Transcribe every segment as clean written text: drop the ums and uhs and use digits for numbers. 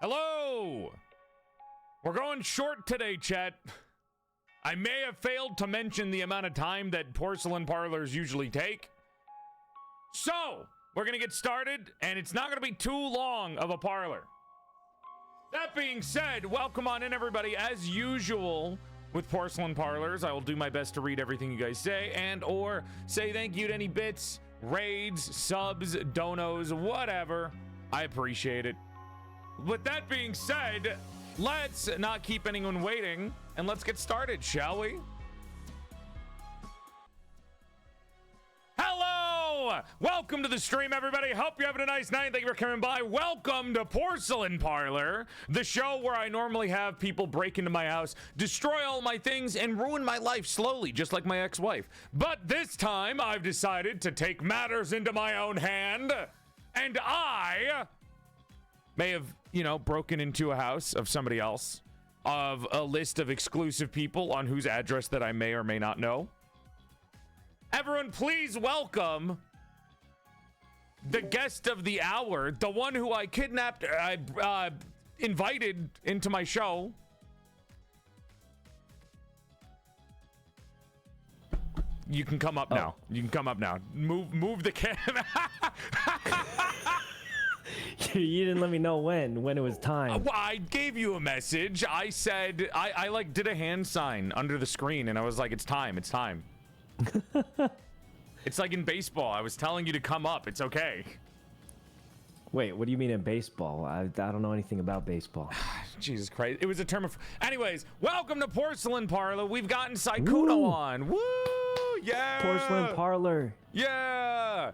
Hello! We're going short today, chat. I may have failed to mention the amount of time that porcelain parlors usually take. So, we're gonna get started, and it's not gonna be too long of a parlor. That being said, welcome on in, everybody. As usual with porcelain parlors, I will do my best to read everything you guys say and or say thank you to any bits, raids, subs, donos, whatever. I appreciate it. With that being said, let's not keep anyone waiting and let's get started, shall we? Hello! Welcome to the stream, everybody. Hope you're having a nice night. Thank you for coming by. Welcome to Porcelain Parlor, the show where I normally have people break into my house, destroy all my things, and ruin my life slowly, just like my ex-wife. But this time, I've decided to take matters into my own hand, and I may have, you know, broken into a house of somebody else, of a list of exclusive people on whose address that I may or may not know. Everyone, please welcome the guest of the hour, the one who I kidnapped, invited into my show. You can come up now. You can come up now. Move the camera. You didn't let me know when it was time. Well, I gave you a message. I said, I like did a hand sign under the screen and I was like, it's time. It's like in baseball. I was telling you to come up. It's okay. Wait, what do you mean in baseball? I don't know anything about baseball. Jesus Christ. It was a term of... Anyways, welcome to Porcelain Parlor. We've gotten Sykkuno on. Woo! Yeah! Porcelain Parlor. Yeah!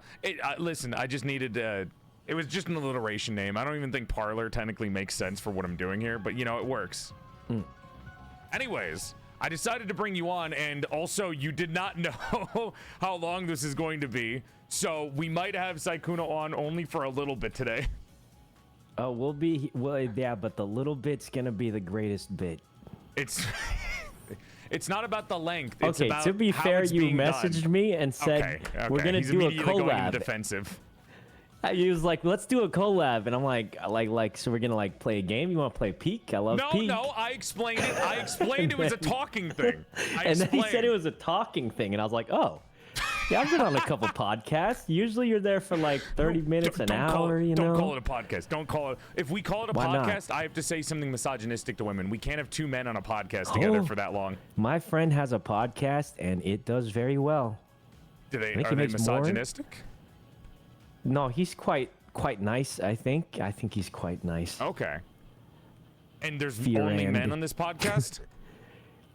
Listen, I just needed... it was just an alliteration name. I don't even think parlor technically makes sense for what I'm doing here, but, you know, it works. Anyways, I decided to bring you on, and also you did not know how long this is going to be, so we might have Sykkuno on only for a little bit today. Oh, well, yeah, but the little bit's gonna be the greatest bit. It's not about the length. It's okay, about to be how fair, it's you being messaged done. me and said we're gonna He's do a immediately going into collab. defensive. He was like, let's do a collab, and I'm like, so we're gonna like play a game? You want to play Peek? I love Peek. No, I explained it. I explained it was a talking thing. And then he said it was a talking thing, and I was like, oh. Yeah, I've been on a couple podcasts. Usually you're there for like 30 minutes, an hour, you know? Don't call it a podcast. Don't call it. If we call it a podcast, I have to say something misogynistic to women. We can't have two men on a podcast together for that long. My friend has a podcast, and it does very well. Are they misogynistic? No, he's quite nice, I think. I think he's quite nice. Okay. And there's only men on this podcast?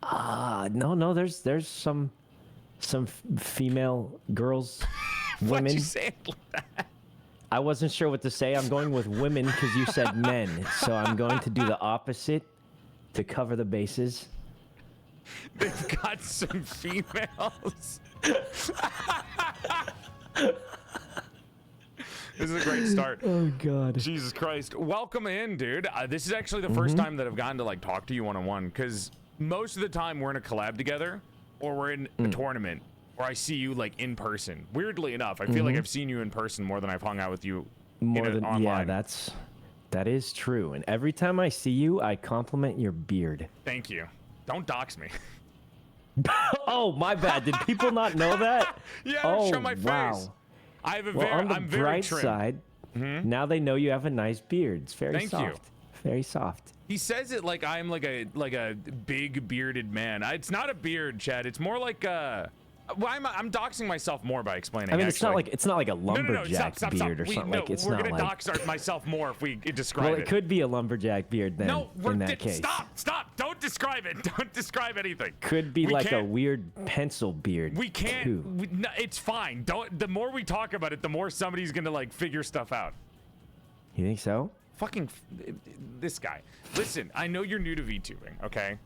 No, there's some female girls, women. Why'd you say it like that? I wasn't sure what to say. I'm going with women because you said men, so I'm going to do the opposite to cover the bases. They've got some females. This is a great start. Oh, God. Jesus Christ. Welcome in, dude. This is actually the first time that I've gotten to, like, talk to you one-on-one, because most of the time we're in a collab together, or we're in a tournament, or I see you, like, in person. Weirdly enough, I feel like I've seen you in person more than I've hung out with you online. Yeah, that is true. And every time I see you, I compliment your beard. Thank you. Don't dox me. Oh, my bad. Did people not know that? Yeah, show my face. Wow. I have a on the I'm very bright trim. side, now they know you have a nice beard. It's very Thank soft. you. Very soft. He says it like I'm like a big bearded man. It's not a beard, Chad. It's more like well, I'm doxing myself more by explaining. I mean, actually. it's not like a lumberjack Stop. beard or something. Like it's we're not gonna like. dox myself more if we describe Well, it. it could be a lumberjack beard then. No, in that case. Stop! Don't describe it. Don't describe anything. Could be like a weird pencil beard. We can't. No, it's fine. Don't. The more we talk about it, the more somebody's gonna like figure stuff out. You think so? Fucking this guy. Listen, I know you're new to VTubing, okay?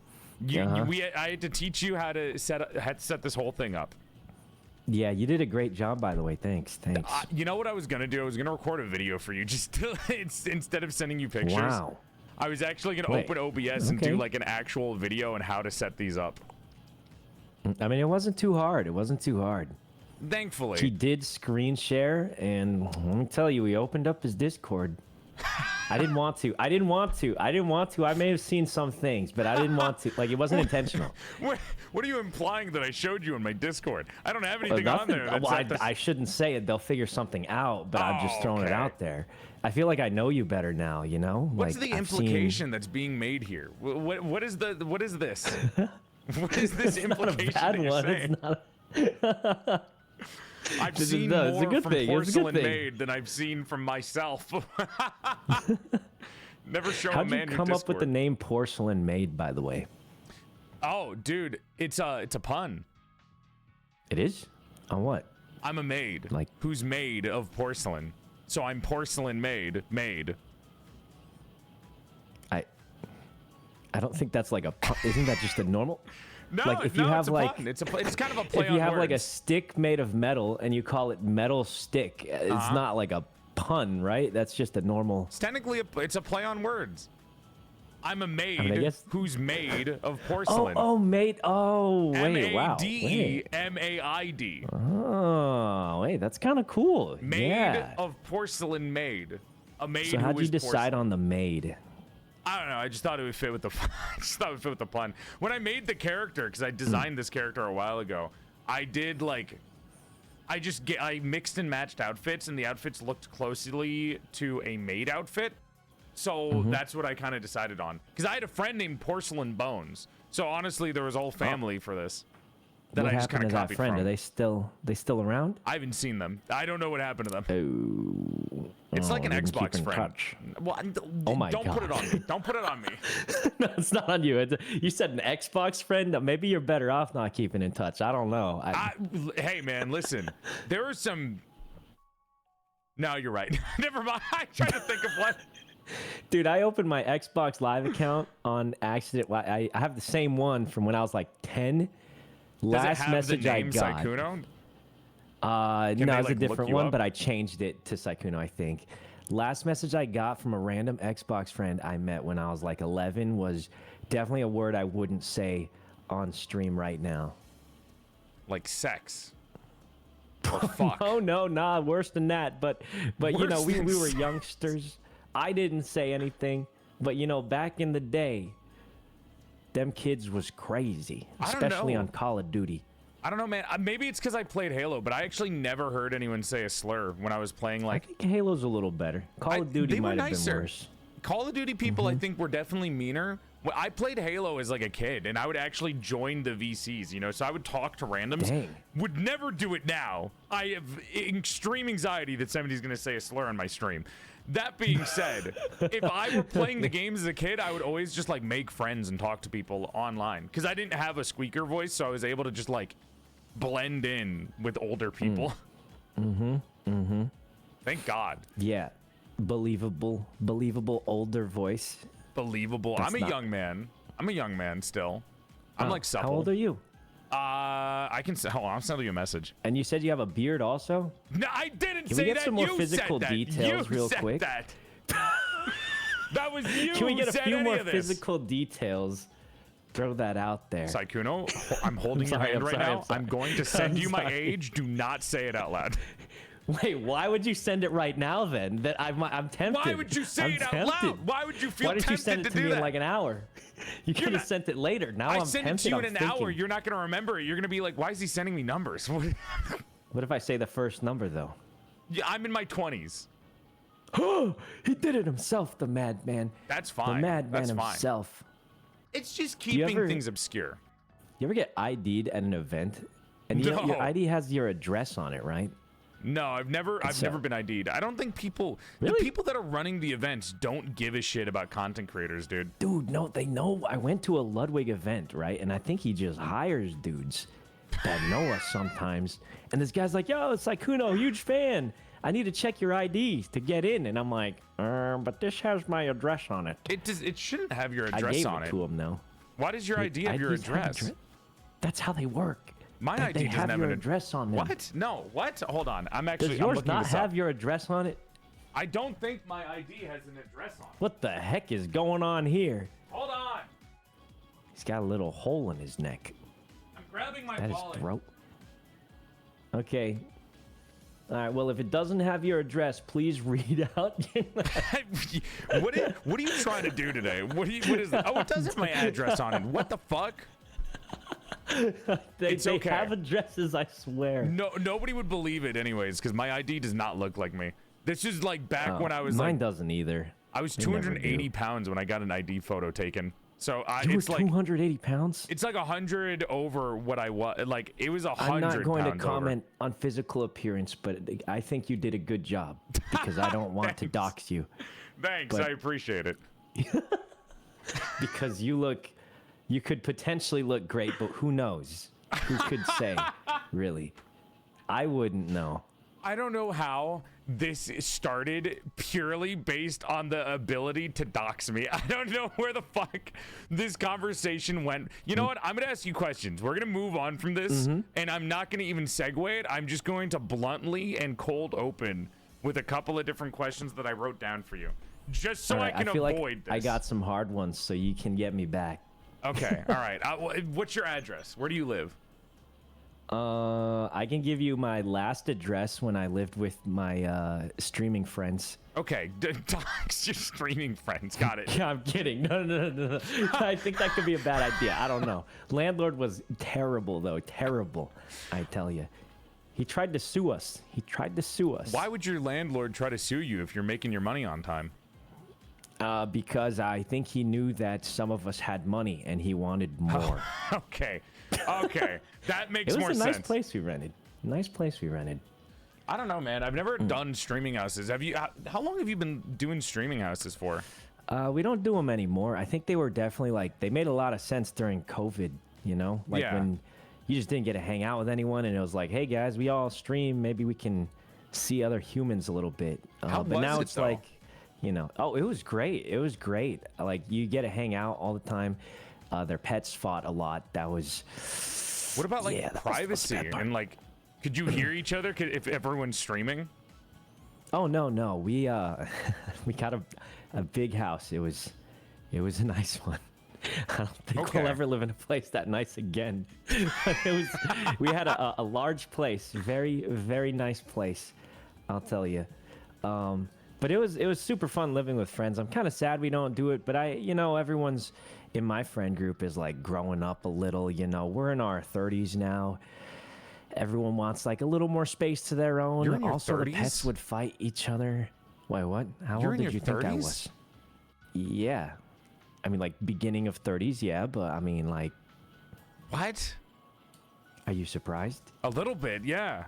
I had to teach you how to set this whole thing up. Yeah, you did a great job, by the way. Thanks. You know what I was gonna do? I was gonna record a video for you, just to, instead of sending you pictures. Wow. I was actually gonna open OBS and do like an actual video on how to set these up. I mean, it wasn't too hard. Thankfully. He did screen share, and let me tell you, he opened up his Discord. I didn't want to. I didn't want to. I didn't want to. I may have seen some things, but I didn't want to. Like, it wasn't intentional. What are you implying that I showed you in my Discord? I don't have anything on there. I shouldn't say it. They'll figure something out, but I'm just throwing it out there. I feel like I know you better now, you know? What's like, the implication that's being made here? What is this? What is this implication that you're saying? It's not I've seen more from PorcelainMaid than I've seen from myself. Never show a man your Discord. How'd you come up with the name PorcelainMaid, by the way? Oh, dude, it's a pun. It is? On what? I'm a maid, like who's made of porcelain. So I'm PorcelainMaid, made. I don't think that's like a pun. Isn't that just a normal? No, like if you have it's a like pun. It's kind of a play on words. If you have like a stick made of metal and you call it metal stick, it's not like a pun, right? That's just a normal. It's technically it's a play on words. I'm a maid who's made of porcelain. Oh, maid. Oh, wait, wow. M-A-I-D. Oh, wait, that's kind of cool. Made of PorcelainMaid. A maid. So how'd you decide on the maid? I don't know. I just thought it would fit with the pun. When I made the character, because I designed this character a while ago, I did like, I mixed and matched outfits, and the outfits looked closely to a maid outfit. So that's what I kind of decided on. Because I had a friend named Porcelain Bones. So honestly, there was a whole family for this. What happened to that friend? Are they still around? I haven't seen them. I don't know what happened to them. Oh, it's like an Xbox friend. Well, oh my God. Don't put it on me. Don't put it on me. No, it's not on you. You said an Xbox friend. Maybe you're better off not keeping in touch. I don't know. Hey, man, listen. There are some. No, you're right. Never mind. I tried to think of what. Dude, I opened my Xbox Live account on accident. I have the same one from when I was like 10. Last message I got. Sykkuno? No, it's a different one, but I changed it to Sykkuno, I think. Last message I got from a random Xbox friend I met when I was like 11 was definitely a word I wouldn't say on stream right now. Like sex. Or fuck. No, nah, worse than that. But you know, we were youngsters. I didn't say anything, but you know, back in the day, them kids was crazy, especially on Call of Duty. I don't know, man. Maybe it's because I played Halo, but I actually never heard anyone say a slur when I was playing. Like, I think Halo's a little better. Call of Duty might have been worse. Call of Duty people, I think, were definitely meaner. Well, I played Halo as like a kid, and I would actually join the VCs, you know, so I would talk to randoms. Dang. Would never do it now. I have extreme anxiety that somebody's going to say a slur on my stream. That being said, if I were playing the games as a kid, I would always just like make friends and talk to people online because I didn't have a squeaker voice, so I was able to just like blend in with older people. Thank God. Yeah, believable older voice. Believable. I'm a young man. I'm a young man still. I'm like supple. How old are you? I can say. Hold on, I'll send you a message. And you said you have a beard also? No, I didn't say that. Can we get some more physical details real quick? That. That was you. Can we get a few more physical details? Throw that out there. Sykkuno, I'm holding your hand right now. I'm going to send you my age. Do not say it out loud. Wait, why would you send it right now then? That I'm tempted. Why would you say it out loud? Why would you feel tempted to do that? Why did you send it to me in like an hour? You could have sent it later. Now I'm tempted. I sent it to you in an hour. You're not going to remember it. You're going to be like, why is he sending me numbers? What if I say the first number though? Yeah, I'm in my 20s. He did it himself, the madman. That's fine. The madman himself. It's just keeping things obscure. You ever get ID'd at an event? And you know, your ID has your address on it, right? No, I've never been ID'd. I don't think people, the people that are running the events don't give a shit about content creators, dude. Dude, no, they know. I went to a Ludwig event, right? And I think he just hires dudes that know us sometimes. And this guy's like, yo, it's Sykkuno, huge fan. I need to check your ID to get in. And I'm like, but this has my address on it. It shouldn't have your address on it. I gave it to him, though. Why does your ID have your address? That's how they work. My ID doesn't have your address on them. What? No. What? Hold on. Does yours not have your address on it? I don't think my ID has an address on it. What the heck is going on here? Hold on. He's got a little hole in his neck. I'm grabbing my wallet. His throat. Okay. All right. Well, if it doesn't have your address, please read out. What are you trying to do today? What is that? Oh, it does have my address on it. What the fuck? They okay. have addresses, I swear. No, nobody would believe it anyways, because my ID does not look like me. This is like back when I was mine doesn't either. I was 280 pounds when I got an ID photo taken. So it's like 280 pounds. It's like 100 over what I was. Like it was 100. I'm not going to comment over. on physical appearance, but I think you did a good job because I don't want to dox you. Thanks, I appreciate it. Because you could potentially look great, but who knows? Who could say? Really, I wouldn't know. I don't know how this started purely based on the ability to dox me. I don't know where the fuck this conversation went. You know what? I'm going to ask you questions. We're going to move on from this, and I'm not going to even segue it. I'm just going to bluntly and cold open with a couple of different questions that I wrote down for you, just so I can avoid this. I got some hard ones, so you can get me back. Okay. All right. What's your address? Where do you live? I can give you my last address when I lived with my streaming friends. Okay, dox your streaming friends. Got it. Yeah, I'm kidding. No. I think that could be a bad idea. I don't know. Landlord was terrible, though. Terrible, I tell you. He tried to sue us. Why would your landlord try to sue you if you're making your money on time? Because I think he knew that some of us had money and he wanted more. Okay. That makes more sense. It was a nice place we rented. I don't know, man. I've never done streaming houses. Have you? How long have you been doing streaming houses for? We don't do them anymore. I think they were definitely they made a lot of sense during COVID, you know? When you just didn't get to hang out with anyone and it was like, hey guys, we all stream. Maybe we can see other humans a little bit. But now it's like, you know, it was great. It was great. Like you get to hang out all the time. Their pets fought a lot. That was. What about privacy and could you hear each other if everyone's streaming? Oh no. We we got a big house. It was a nice one. I don't think we'll ever live in a place that nice again. We had a large place, very very nice place. I'll tell you. But it was super fun living with friends. I'm kind of sad we don't do it, but everyone's in my friend group is growing up a little. We're in our 30s now. Everyone wants a little more space to their own. You're in your also, 30s? the pets would fight each other. Wait, what? How old did you think I was? Yeah, I mean beginning of 30s. Yeah, but I mean What? Are you surprised? A little bit, yeah.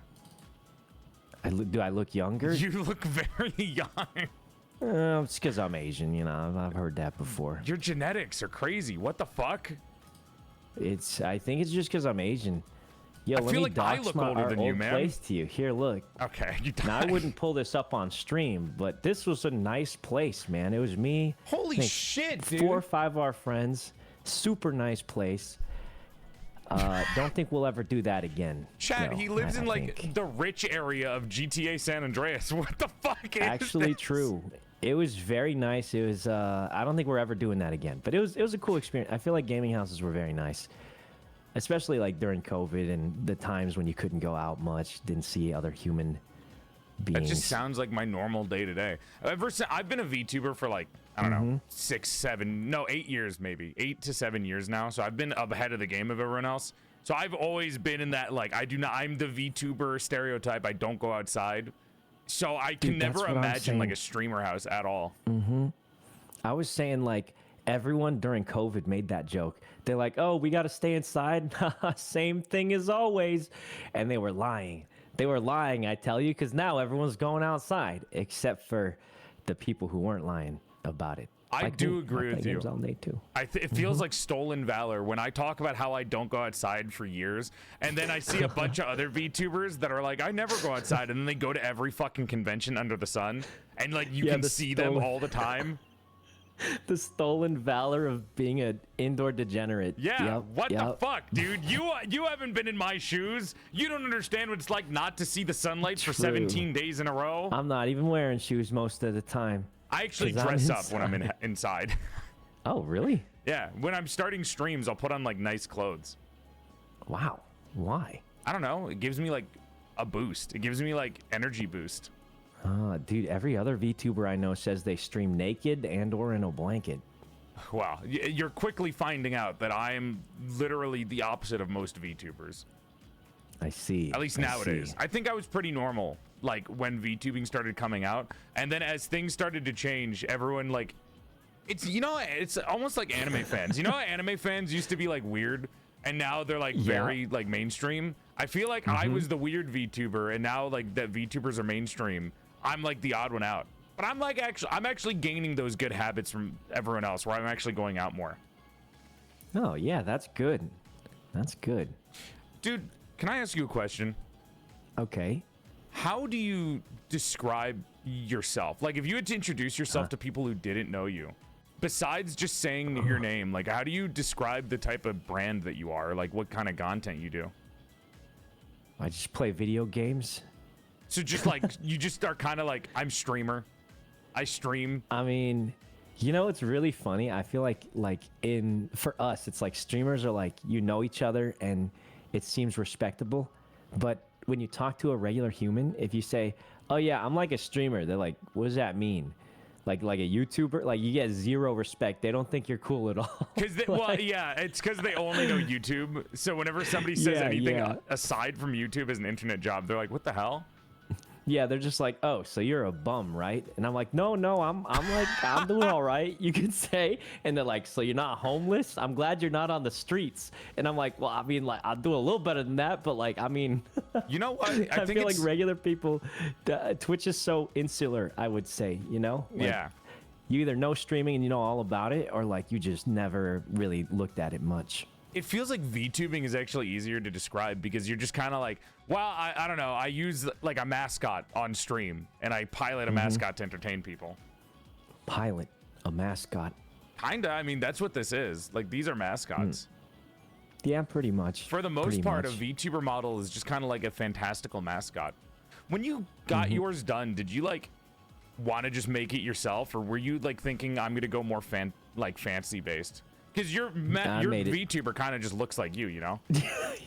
Do I look younger? You look very young. It's because I'm Asian, I've heard that before. Your genetics are crazy. What the fuck? I think it's just because I'm Asian. Yo, I feel like I look older than you, man. Place to you. Here, look. Okay, Now, I wouldn't pull this up on stream, but this was a nice place, man. It was me. Holy shit, dude. 4 or 5 of our friends. Super nice place. Don't think we'll ever do that again. Chad, no, he lives I in think. the rich area of GTA San Andreas. What the fuck is Actually this? true. It was very nice. It was I don't think we're ever doing that again. But it was a cool experience. I feel like gaming houses were very nice. Especially during COVID and the times when you couldn't go out much, didn't see other human beings. That just sounds like my normal day to day. I've been a VTuber for I don't know, 6, 7, no, 8 years maybe. 8 to 7 years now. So I've been up ahead of the game of everyone else. So I've always been in that I'm the VTuber stereotype. I don't go outside. So I can never imagine a streamer house at all. I was saying everyone during COVID made that joke. They're like, oh, we got to stay inside. Same thing as always. And they were lying. I tell you, because now everyone's going outside, except for the people who weren't lying about it. I do agree with you. All day too. It feels like stolen valor when I talk about how I don't go outside for years, and then I see a bunch of other VTubers that are like, I never go outside, and then they go to every fucking convention under the sun, and you can see them all the time. The stolen valor of being an indoor degenerate. Yeah, what the fuck, dude? You haven't been in my shoes. You don't understand what it's like not to see the sunlight for 17 days in a row. I'm not even wearing shoes most of the time. I actually dress up when I'm inside. Oh, really? Yeah, when I'm starting streams, I'll put on nice clothes. Wow. Why? I don't know. It gives me a boost. It gives me like energy boost. Dude, every other VTuber I know says they stream naked and or in a blanket. Wow, you're quickly finding out that I'm literally the opposite of most VTubers. I see. At least nowadays. I think I was pretty normal, like, when VTubing started coming out. And then as things started to change, everyone, like... It's, you know, it's almost like anime fans. You know how anime fans used to be, like, weird? And now they're, like, very, like, mainstream? I feel like I was the weird VTuber, and now, like, that VTubers are mainstream. I'm, like, the odd one out. But I'm, like, I'm actually gaining those good habits from everyone else, where I'm actually going out more. Oh, yeah, that's good. That's good. Dude... Can I ask you a question? Okay. How do you describe yourself? Like, if you had to introduce yourself to people who didn't know you, besides just saying your name, like, how do you describe the type of brand that you are? Like, what kind of content you do? I just play video games. So just like, you just are kind of like, I'm streamer. I stream. I mean, you know, it's really funny. I feel like for us, it's like streamers are like, you know each other and it seems respectable, but when you talk to a regular human, if you say, "Oh yeah, I'm like a streamer," they're like, "What does that mean?" Like a YouTuber? Like you get zero respect. They don't think you're cool at all. Because well, yeah, it's because they only know YouTube. So whenever somebody says anything aside from YouTube as an internet job, they're like, "What the hell?" Yeah, they're just like, "Oh, so you're a bum, right?" And I'm like, "No, I'm like, I'm doing all right." You could say, and they're like, "So you're not homeless? I'm glad you're not on the streets." And I'm like, "Well, I mean, like, I'll do a little better than that, but like, I mean, you know what? I feel like regular people, Twitch is so insular. I would say, you know, like, yeah. You either know streaming and you know all about it, or like you just never really looked at it much. It feels like VTubing is actually easier to describe because you're just kind of like, well, I don't know. I use like a mascot on stream and I pilot a mascot to entertain people. Pilot a mascot. Kinda. I mean, that's what this is. Like, these are mascots. Yeah, pretty much. For the most part, a VTuber model is just kind of like a fantastical mascot. When you got yours done, did you like want to just make it yourself, or were you like thinking I'm gonna go more fancy based? Because your VTuber kind of just looks like you know?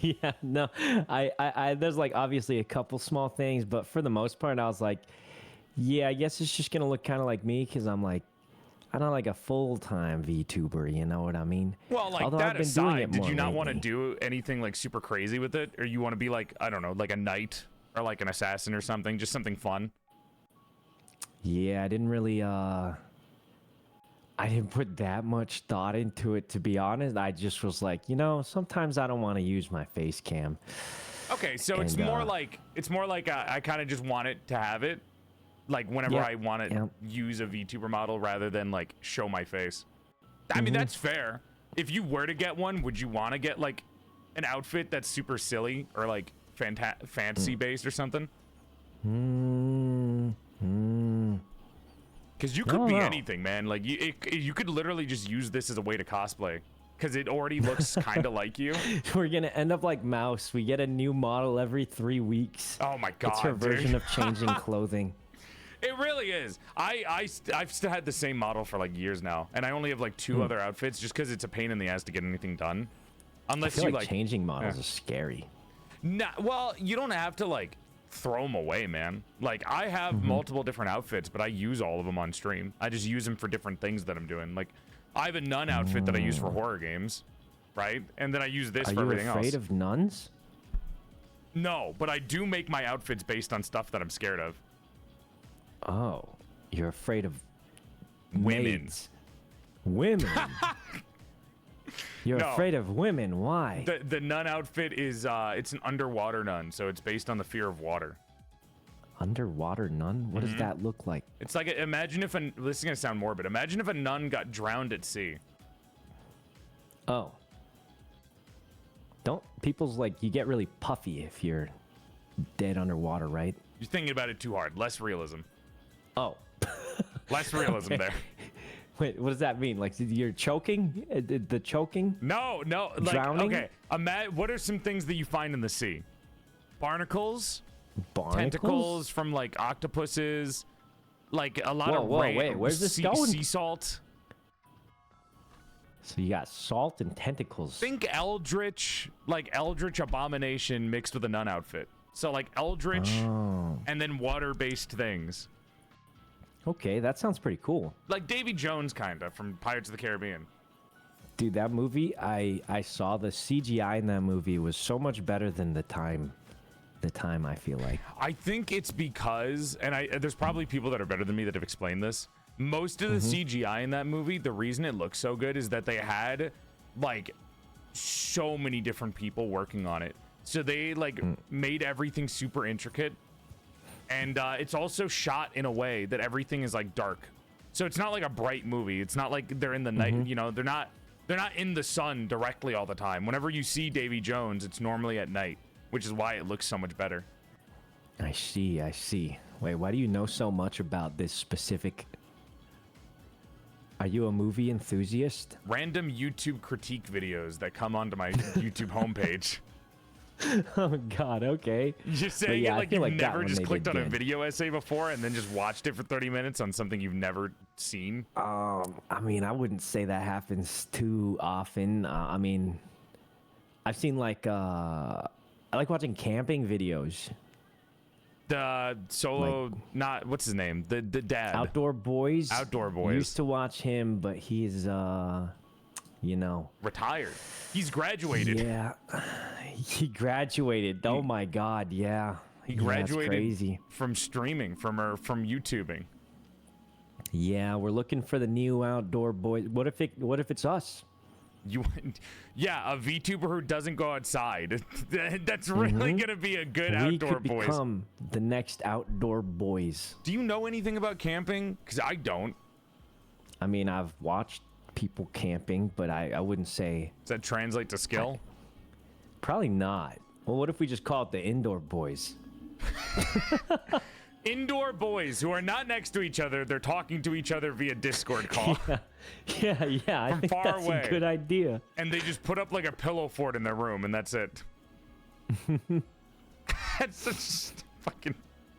Yeah, no, I there's like obviously a couple small things, but for the most part, I was like, yeah, I guess it's just gonna look kind of like me because I'm like, I'm not like a full-time VTuber, you know what I mean? Well, like, although that I've been aside, doing it did more you not want to lately. do anything like super crazy with it, or you want to be like, I don't know, like a knight or like an assassin or something, just something fun? Yeah, I didn't really I didn't put that much thought into it, to be honest. I just was like, you know, sometimes I don't want to use my face cam. Okay, so it's more like I kind of just want it to have it, like whenever I want to use a VTuber model rather than like show my face. I mean, that's fair. If you were to get one, would you want to get like an outfit that's super silly or like fancy based or something? Because you could be anything, man. Like you could literally just use this as a way to cosplay. Because it already looks kind of like you. We're gonna end up like Mouse. We get a new model every 3 weeks. Oh my god! It's her version of changing clothing. It really is. I've still had the same model for like years now, and I only have like 2 other outfits just because it's a pain in the ass to get anything done. Unless I feel you like changing models is scary. Nah, well, you don't have to like throw them away, man. Like, I have multiple different outfits, but I use all of them on stream. I just use them for different things that I'm doing. Like, I have a nun outfit that I use for horror games, right? And then I use this for everything else. Are you afraid of nuns? No, but I do make my outfits based on stuff that I'm scared of. Oh, you're afraid of Women. maids. Women. You're afraid of women. Why? The nun outfit is it's an underwater nun, so it's based on the fear of water. Underwater nun? What does that look like? It's like, imagine if this is gonna sound morbid. Imagine if a nun got drowned at sea. Oh. Don't people's like, you get really puffy if you're dead underwater, right? You're thinking about it too hard. Less realism. Oh. Less realism there. Wait, what does that mean? Like, you're choking? The choking? No. Like, drowning? Okay. What are some things that you find in the sea? Barnacles? Barnacles? Tentacles from like octopuses, like a lot of wait, where's this going? Sea salt. So you got salt and tentacles. Think eldritch abomination mixed with a nun outfit. So like eldritch and then water-based things. Okay, that sounds pretty cool. Like Davy Jones, kind of, from Pirates of the Caribbean. Dude, that movie, I saw the CGI in that movie was so much better than the time, I feel like. I think it's because, and there's probably people that are better than me that have explained this. Most of the CGI in that movie, the reason it looks so good is that they had, like, so many different people working on it. So they, like, made everything super intricate. And it's also shot in a way that everything is, like, dark. So it's not like a bright movie. It's not like they're in the night, you know, they're not in the sun directly all the time. Whenever you see Davy Jones, it's normally at night, which is why it looks so much better. I see. Wait, why do you know so much about this specific... Are you a movie enthusiast? Random YouTube critique videos that come onto my YouTube homepage. Oh God, okay. Just saying it like you've never just clicked on a video essay before and then just watched it for 30 minutes on something you've never seen. I mean, I wouldn't say that happens too often. I mean, I've seen like I like watching camping videos. The solo, not what's his name? The dad. Outdoor Boys. Outdoor Boys. Used to watch him, but he's you know, retired. He's graduated. Yeah, he graduated. Oh my God, yeah. He graduated crazy. From streaming, from YouTubing. Yeah, we're looking for the new Outdoor Boys. What if it's us? Yeah, a VTuber who doesn't go outside. That's really gonna be a good Outdoor Boys. We could become the next Outdoor Boys. Do you know anything about camping? Because I don't. I mean, I've watched people camping, but I wouldn't say. Does that translate to skill? Probably not. Well, what if we just call it the Indoor Boys? Indoor boys who are not next to each other. They're talking to each other via Discord call. Yeah. I think far that's away. a good idea. And they just put up like a pillow fort in their room, and that's it. That's such fucking.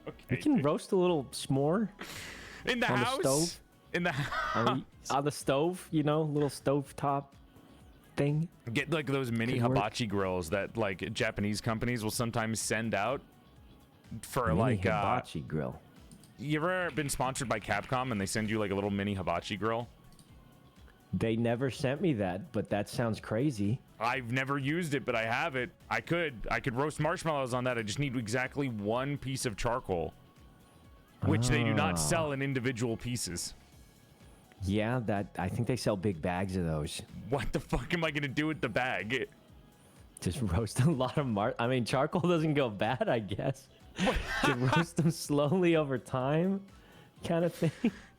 Okay. We can roast a little s'more in the on house. The stove. In the house. On the stove, you know, little stove top thing. Get like those mini hibachi grills that like Japanese companies will sometimes send out. For mini like hibachi grill. You ever been sponsored by Capcom and they send you like a little mini hibachi grill? They never sent me that, but that sounds crazy. I've never used it, but I have it. I could roast marshmallows on that. I just need exactly one piece of charcoal, which they do not sell in individual pieces. Yeah, I think they sell big bags of those. What the fuck am I gonna do with the bag? Just roast a lot of I mean, charcoal doesn't go bad, I guess. To roast them slowly over time, kind of thing.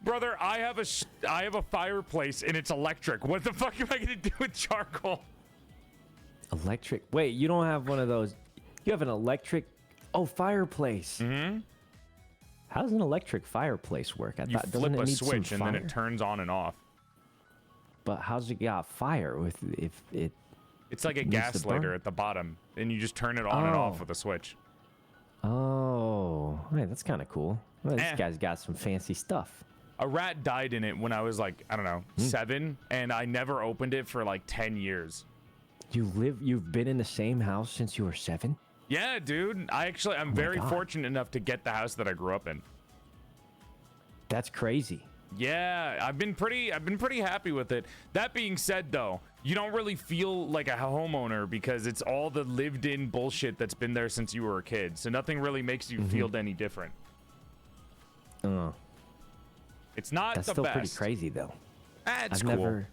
Brother, I have a fireplace and it's electric. What the fuck am I gonna do with charcoal? Electric? Wait, you don't have one of those? You have an electric? Oh, fireplace. Mm-hmm. How does an electric fireplace work? You flip a switch and then it turns on and off. But how's it got fire if it? It's like a gas lighter at the bottom, and you just turn it on and off with a switch. Oh, hey, that's kind of cool. Well, this guy's got some fancy stuff. A rat died in it when I was like, I don't know, 7, and I never opened it for like 10 years. You've been in the same house since you were 7? Yeah, dude. I'm very fortunate enough to get the house that I grew up in. That's crazy. Yeah, I've been pretty happy with it. That being said, though, you don't really feel like a homeowner because it's all the lived-in bullshit that's been there since you were a kid. So nothing really makes you feel any different. It's not that's the still best. Pretty crazy, though. It's cool.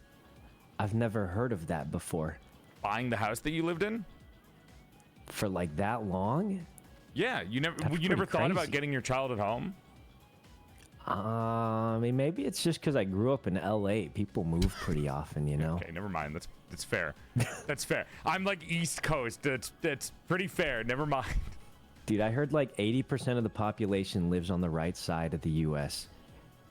I've never heard of that before. Buying the house that you lived in? For like that long? Yeah, you never thought about getting your child at home? I mean, maybe it's just because I grew up in LA. People move pretty often, you know. Okay, never mind. That's fair. That's fair. I'm like East Coast. That's pretty fair. Never mind. Dude, I heard like 80% of the population lives on the right side of the U.S.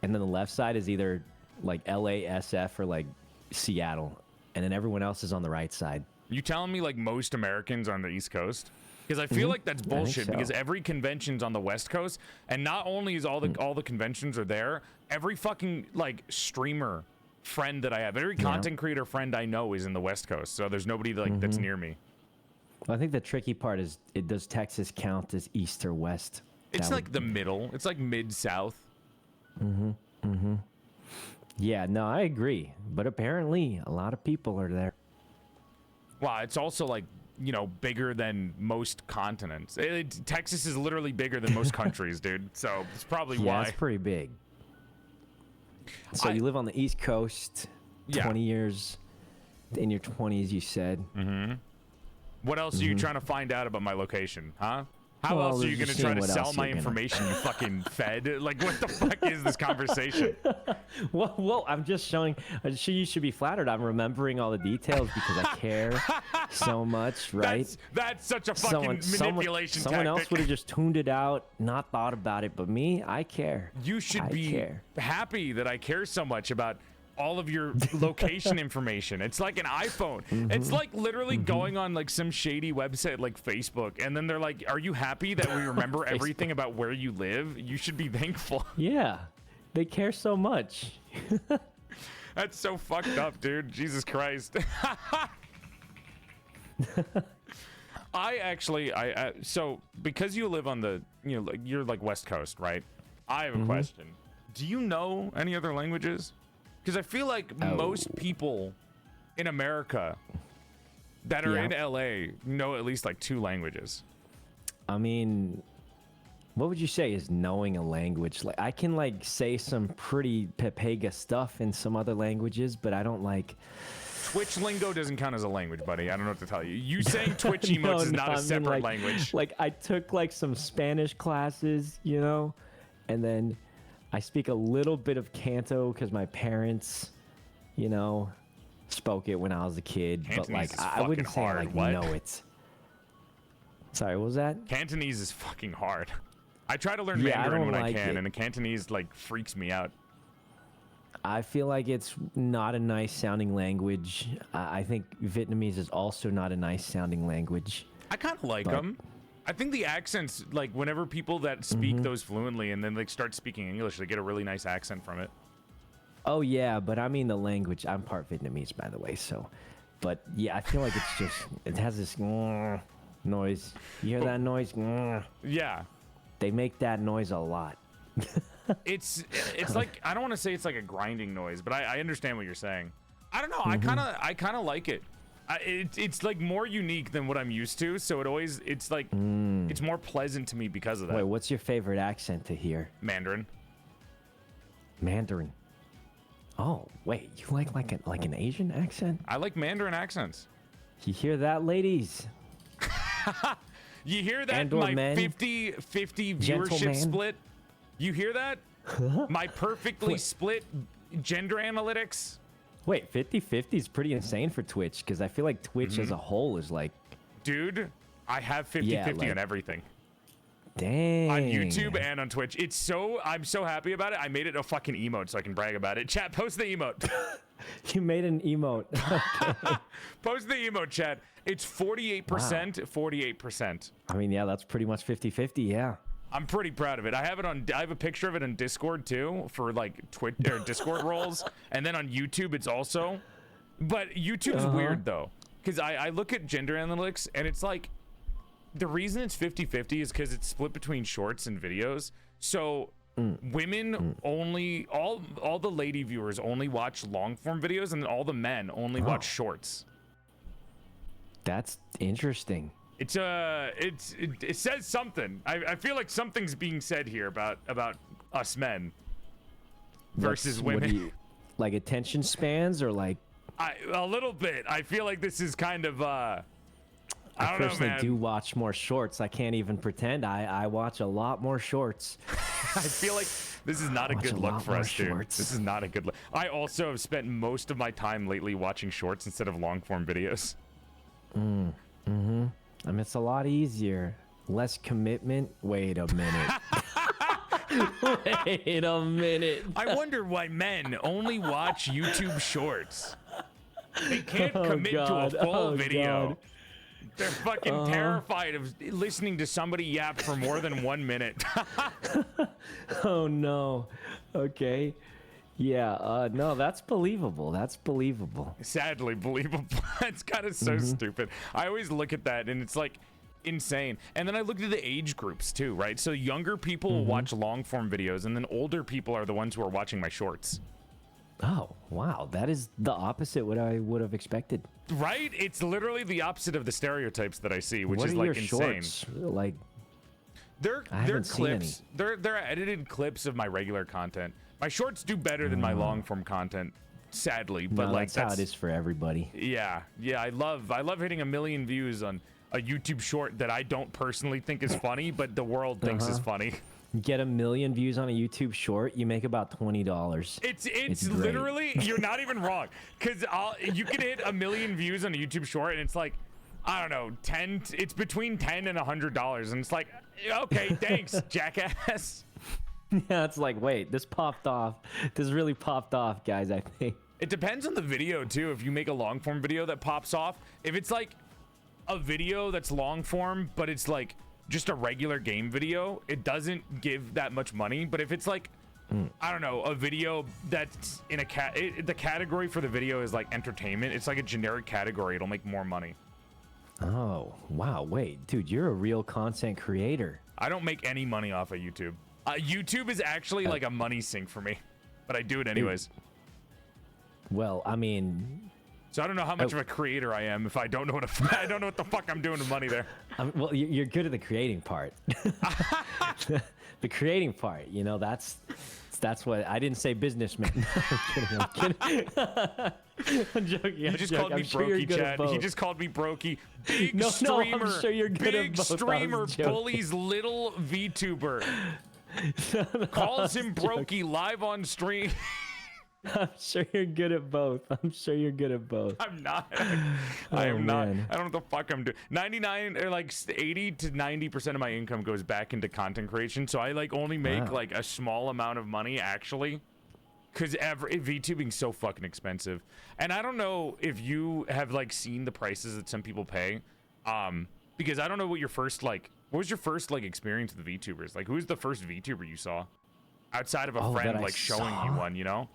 And then the left side is either like LA, SF, or like Seattle. And then everyone else is on the right side. You telling me like most Americans are on the East Coast? Because I feel like that's bullshit. So. Because every convention's on the West Coast, and not only is all the conventions are there, every fucking like streamer friend that I have, every content creator friend I know is in the West Coast. So there's nobody like that's near me. I think the tricky part is, does Texas count as east or west? It's like the middle. It's like mid-south. Yeah, no, I agree. But apparently, a lot of people are there. Wow, it's also like, you know, bigger than most continents. Texas is literally bigger than most countries, dude. So it's probably why. Yeah, it's pretty big. So you live on the East Coast, 20 years in your 20s, you said. What else are you trying to find out about my location, huh? How else are you going to try to sell my information, you fucking fed? Like, what the fuck is this conversation? Well, I'm just showing. You should be flattered. I'm remembering all the details because I care so much, right? That's such a fucking manipulation someone tactic. else would have just tuned it out, not thought about it, but me, I care. You should be happy that I care so much about all of your location information. It's like an iPhone. It's like literally going on like some shady website like Facebook, and then they're like, are you happy that we remember everything about where you live? You should be thankful. Yeah, they care so much. That's so fucked up, dude. Jesus Christ. So because you live on the, you know, like you're like West Coast, right? I have a question. Do you know any other languages? Because I feel like most people in America that are in LA know at least like 2 languages. I mean, what would you say is knowing a language? Like, I can like say some pretty Pepega stuff in some other languages, but I don't like. Twitch lingo doesn't count as a language, buddy. I don't know what to tell you. You saying Twitch emotes is not a separate language. Like, I took like some Spanish classes, you know, and then I speak a little bit of Canto because my parents, you know, spoke it when I was a kid. Cantonese but like, is I wouldn't say hard. I like What? know it. Sorry, what was that? Cantonese is fucking hard. I try to learn Mandarin when I can, and the Cantonese like freaks me out. I feel like it's not a nice sounding language. I think Vietnamese is also not a nice sounding language. I kind of like them. I think the accents, like whenever people that speak those fluently and then like start speaking English, they get a really nice accent from it. Oh yeah, but I mean the language. I'm part Vietnamese, by the way. So, but yeah, I feel like it's just it has this noise. You hear that noise? Yeah. They make that noise a lot. It's like, I don't want to say it's like a grinding noise, but I understand what you're saying. I don't know. I kind of like it. It's like more unique than what I'm used to, so it's like it's more pleasant to me because of that. Wait, what's your favorite accent to hear? Mandarin. Mandarin. Oh, wait, you like an Asian accent? I like Mandarin accents. You hear that, ladies? You hear that? And/or My men? 50-50 viewership Gentleman? split. You hear that? My perfectly split gender analytics. Wait, 50-50 is pretty insane for Twitch, because I feel like Twitch as a whole is like... Dude, I have 50-50 on everything. Dang. On YouTube and on Twitch. I'm so happy about it. I made it a fucking emote so I can brag about it. Chat, post the emote. You made an emote. Okay. Post the emote, chat. It's 48%, 48%. I mean, yeah, that's pretty much 50-50, yeah. I'm pretty proud of it. I have a picture of it on Discord too for like Twitch or Discord roles, and then on YouTube it's also. But YouTube's weird though, because I look at gender analytics and it's like the reason it's 50-50 is because it's split between shorts and videos. So women only all the lady viewers only watch long form videos, and all the men only watch shorts. That's interesting. It says something. I feel like something's being said here about us men versus women. Like attention spans or like? A little bit. I feel like this is kind of I don't know, man. I do watch more shorts. I can't even pretend. I watch a lot more shorts. I feel like this is not a good look for us, dude. This is not a good look. I also have spent most of my time lately watching shorts instead of long form videos. I mean, it's a lot easier. Less commitment. Wait a minute. Wait a minute. I wonder why men only watch YouTube shorts. They can't commit to a full video. God. They're fucking terrified of listening to somebody yap for more than 1 minute. Oh, no. Okay. Yeah, no, that's believable. That's believable. Sadly believable. It's kind of so stupid. I always look at that and it's like insane. And then I looked at the age groups too, right? So younger people will watch long form videos, and then older people are the ones who are watching my shorts. Oh, wow. That is the opposite what I would have expected. Right? It's literally the opposite of the stereotypes that I see, which What is are like your insane. Shorts? Like, They're haven't seen clips. They're edited clips of my regular content. My shorts do better than my long form content, sadly. But no, like that's how it is for everybody. Yeah, I love hitting 1 million views on a YouTube short that I don't personally think is funny, but the world thinks is funny. Get 1 million views on a YouTube short, you make about $20. It's great. literally, you're not even wrong, because you can hit 1 million views on a YouTube short, and it's like, I don't know, it's between $10 and $100, and it's like, okay, thanks, jackass. Yeah, it's like, wait, this popped off. This really popped off, guys, I think. It depends on the video too. If you make a long form video that pops off, if it's like a video that's long form, but it's like just a regular game video, it doesn't give that much money. But if it's like, I don't know, a video that's in the category for the video is like entertainment, it's like a generic category, it'll make more money. Oh, wow, wait, dude, you're a real content creator. I don't make any money off of YouTube. YouTube is actually like a money sink for me, but I do it anyways. Well, I mean, so I don't know how much of a creator I am if I don't know what the fuck I'm doing with money there. well, you're good at the creating part. The creating part, you know, that's what I didn't say businessman. I'm kidding. I'm joking. He just called me brokey, Chad. He just called me brokey. Big streamer. I'm sure you're good big at both. Streamer bullies little VTuber. Calls him brokey live on stream. I'm sure you're good at both. I'm not. I am not. I don't know what the fuck I'm doing. 99 or like 80 to 90% of my income goes back into content creation. So I like only make like a small amount of money actually. Because VTubing's so fucking expensive. And I don't know if you have like seen the prices that some people pay. Because I don't know what was your first like experience with VTubers? Like who's the first VTuber you saw? Outside of a friend like showing you one, you know?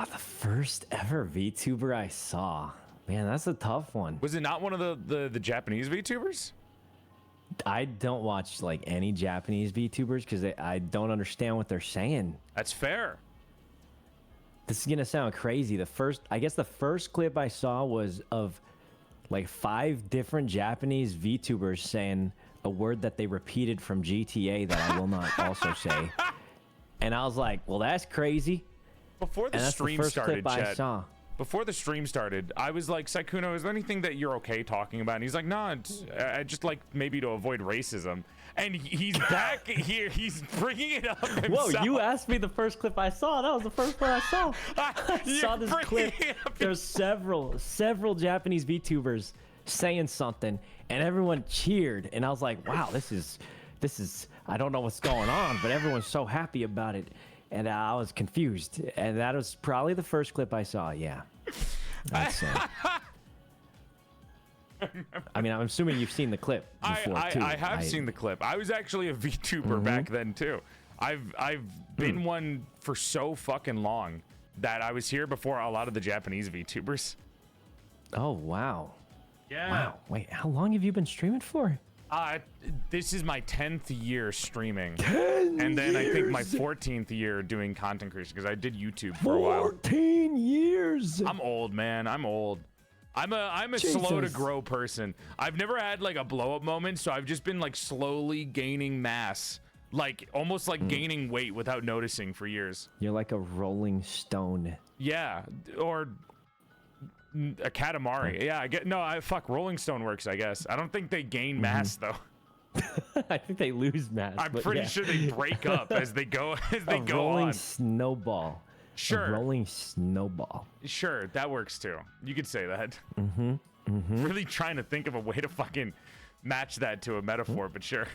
The first ever VTuber I saw. Man, that's a tough one. Was it not one of the Japanese VTubers? I don't watch like any Japanese VTubers because I don't understand what they're saying. That's fair. This is gonna sound crazy. I guess the first clip I saw was of like 5 different Japanese VTubers saying a word that they repeated from GTA that I will not also say. And I was like, well, that's crazy. Before the stream started, Chet, I before the stream started, I was like, Sykkuno, is there anything that you're okay talking about? And he's like, no, I just like maybe to avoid racism. And he's back here. He's bringing it up himself. Whoa, you asked me the first clip I saw. That was the first one I saw. I saw this clip. There's several Japanese VTubers saying something, and everyone cheered. And I was like, wow, this is, I don't know what's going on, but everyone's so happy about it. And I was confused. And that was probably the first clip I saw, yeah. I'd say. I mean, I'm assuming you've seen the clip before, too. I have seen the clip. I was actually a VTuber back then, too. I've been one for so fucking long that I was here before a lot of the Japanese VTubers. Oh, wow. Yeah. Wow. Wait, how long have you been streaming for? This is my 10th year streaming. 10 and then years. I think my 14th year doing content creation because I did YouTube for a while. 14 years. I'm old, man. I'm old. I'm a slow to grow person. I've never had like a blow up moment, so I've just been like slowly gaining mass, like almost like gaining weight without noticing for years. You're like a rolling stone. Yeah, or a Katamari. Yeah, I get fuck, Rolling Stone works, I guess. I don't think they gain mass though. I think they lose mass. I'm pretty sure they break up as they go a rolling snowball. Sure. A rolling snowball. Sure, that works too. You could say that. Really trying to think of a way to fucking match that to a metaphor, but sure.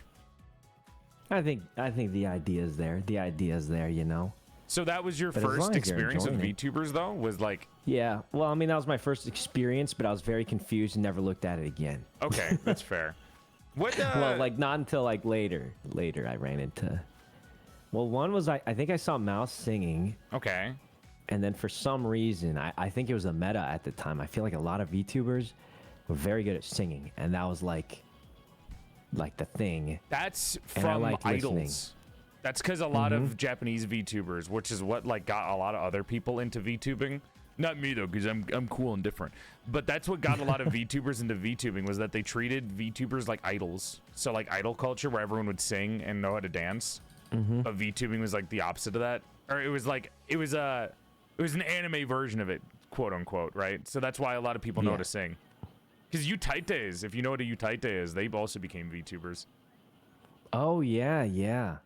I think the idea is there. The idea is there, you know. So that was your But as long first as you're experience with enjoying VTubers though? Was like Yeah. Well, I mean, that was my first experience, but I was very confused and never looked at it again. okay, that's fair. What Well, like not until like later I ran into Well, one was I think I saw Mouse singing, Okay. and then for some reason, I think it was a meta at the time. I feel like a lot of VTubers were very good at singing, and that was like the thing. That's And I from liked idols. listening. That's because a lot of Japanese VTubers, which is what like got a lot of other people into VTubing. Not me though, because I'm cool and different. But that's what got a lot of VTubers into VTubing, was that they treated VTubers like idols. So like idol culture, where everyone would sing and know how to dance. But VTubing was like the opposite of that, or it was an anime version of it, quote unquote, right? So that's why a lot of people know how to sing. Because Utaites, if you know what a Utaite is, they also became VTubers. Oh yeah, yeah.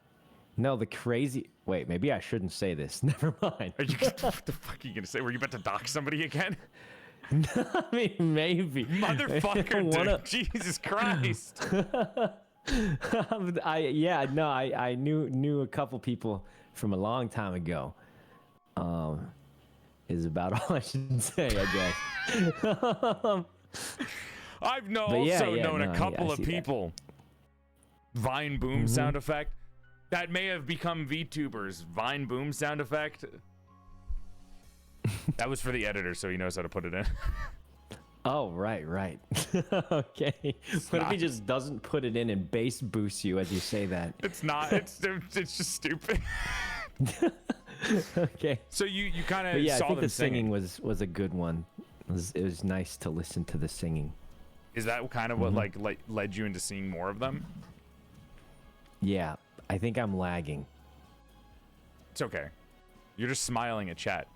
No, the crazy. Wait, maybe I shouldn't say this. Never mind. Are you, what the fuck are you gonna say? Were you about to dox somebody again? I mean, maybe. Motherfucker, Wanna- dude. Jesus Christ. I knew a couple people from a long time ago. Is about all I should say, I guess. I've But yeah, known no, a couple I of see that. people. Vine boom sound effect. That may have become VTubers. Vine boom sound effect. That was for the editor, so he knows how to put it in. Oh, right. Okay. What if he just doesn't put it in and bass boosts you as you say that? It's not. It's just stupid. Okay. So you kind But of yeah, saw I think them the singing singing. was a good one. It was nice to listen to the singing. Is that kind of what like led you into seeing more of them? Yeah, I think I'm lagging. It's okay. You're just smiling at chat.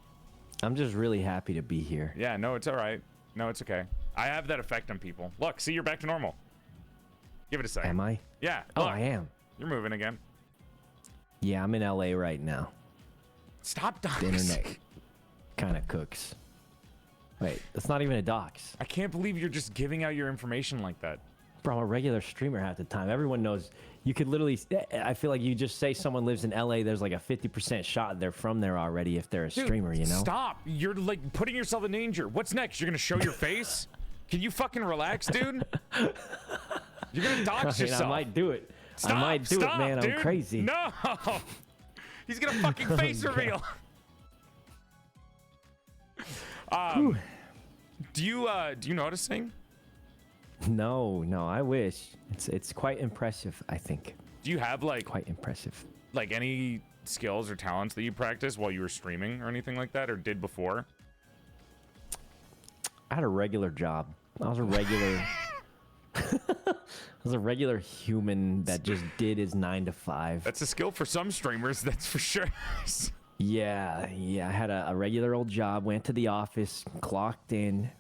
I'm just really happy to be here. Yeah, no, it's all right. No, it's okay. I have that effect on people. Look, see, you're back to normal. Give it a second. Am I? Yeah. Oh, look, I am. You're moving again. Yeah, I'm in LA right now. Stop The doxing. internet kind of cooks. Wait, that's not even a dox. I can't believe you're just giving out your information like that. Bro, I'm a regular streamer half the time. Everyone knows. You could literally. I feel like you just say someone lives in LA. There's like a 50% shot they're from there already if they're a Dude, streamer. You know. Stop. You're like putting yourself in danger. What's next? You're gonna show your face? Can you fucking relax, dude? You're gonna dox I mean, yourself. I might do it. Stop, I might do stop, it, man. dude. I'm crazy. No. He's gonna fucking face reveal. Do you know how to sing? No, I wish. It's quite impressive, I think. Do you have like Quite impressive. any skills or talents that you practiced while you were streaming or anything like that, or did before? I had a regular job. I was a regular I was a regular human that just did his 9 to 5. That's a skill for some streamers, that's for sure. Yeah, I had a regular old job, went to the office, clocked in,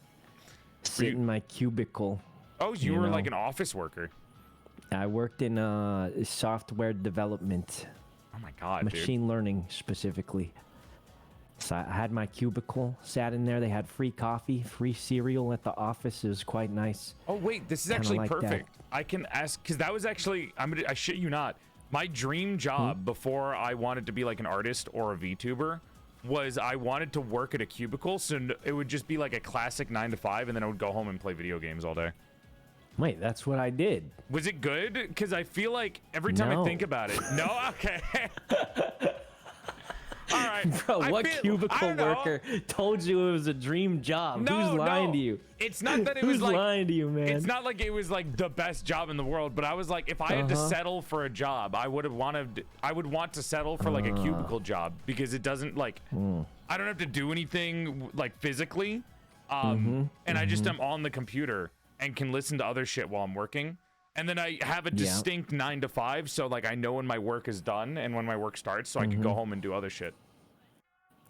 sit in my cubicle. Oh, you You were know. like an office worker. I worked in software development, Oh my god, machine learning specifically. So I had my cubicle, sat in there. They had free coffee, free cereal at the office. It was quite nice. dude. Oh wait, this is Kinda actually like that. perfect. I can ask because that was actually I shit you not. My dream job before I wanted to be like an artist or a VTuber was I wanted to work at a cubicle, so it would just be like a classic 9 to 5, and then I would go home and play video games all day. Wait, that's what I did. Was it good? Because I feel like every time I No. think about it, no, okay. All right, Bro, I what feel- I cubicle don't know. worker told you it was a dream job? No, Who's lying no. to you? It's not that it Who's was like lying to you, man? It's not like it was like the best job in the world, but I was like, if I had to settle for a job, I would want to settle for like a cubicle job because it doesn't like I don't have to do anything like physically, and I just am on the computer and can listen to other shit while I'm working, and then I have a distinct 9 to 5, so like I know when my work is done and when my work starts, so I can go home and do other shit.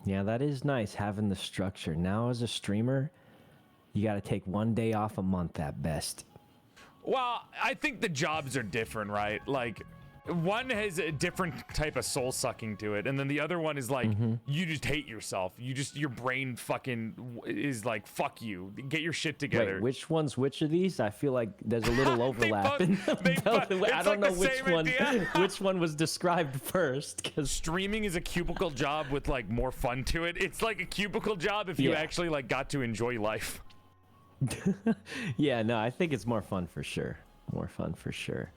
Yeah, that is nice having the structure. Now as a streamer, you got to take one day off a month at best. Well, I think the jobs are different, right? Like, one has a different type of soul sucking to it, and then the other one is like you just hate yourself. Your brain fucking is like fuck you. Get your shit together. Wait, which one's which of these? I feel like there's a little overlap. both- in they both. both- I it's don't like know the which same one idea. which one was described first because Streaming is a cubicle job with like more fun to it. It's like a cubicle job if you Yeah. actually like got to enjoy life. yeah, no, I think it's more fun for sure. More fun for sure.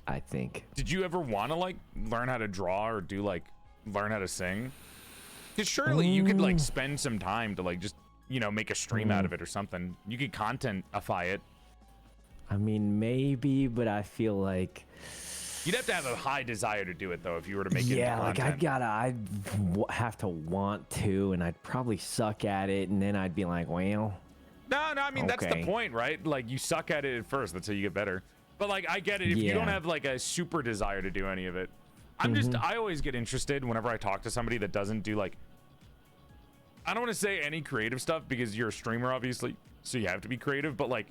I think. Did you ever want to like learn how to draw or do like learn how to sing? Because surely you could like spend some time to like just, you know, make a stream out of it or something. You could contentify it. I mean, maybe, but I feel like you'd have to have a high desire to do it though if you were to make it into content. I'd have to want to, and I'd probably suck at it, and then I'd be like, well. No, I mean, that's the point, right? Like, you suck at it at first. That's how you get better. But, like, I get it. If you don't have, like, a super desire to do any of it. I always get interested whenever I talk to somebody that doesn't do, like, I don't want to say any creative stuff because you're a streamer, obviously, so you have to be creative, but, like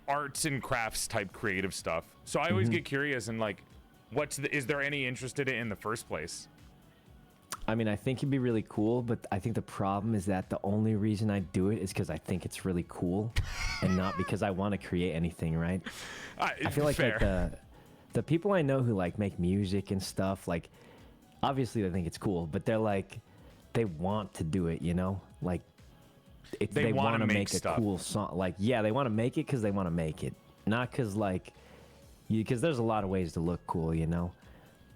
arts and crafts type creative stuff. So I always get curious and, like, is there any interest in it in the first place? I mean, I think it'd be really cool, but I think the problem is that the only reason I do it is because I think it's really cool and not because I want to create anything, right? I feel like the people I know who like make music and stuff, like obviously they think it's cool, but they're like, they want to do it, you know? Like they want to make a cool song. Like, yeah, they want to make it because they want to make it, not because like, because there's a lot of ways to look cool, you know?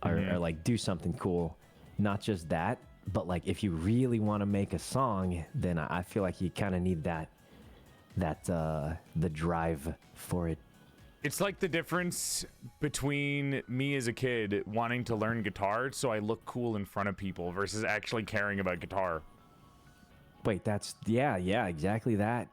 Or like do something cool. Not just that, but like if you really want to make a song, then I feel like you kind of need the drive for it. It's like the difference between me as a kid wanting to learn guitar so I look cool in front of people versus actually caring about guitar. Wait, that's yeah, exactly that.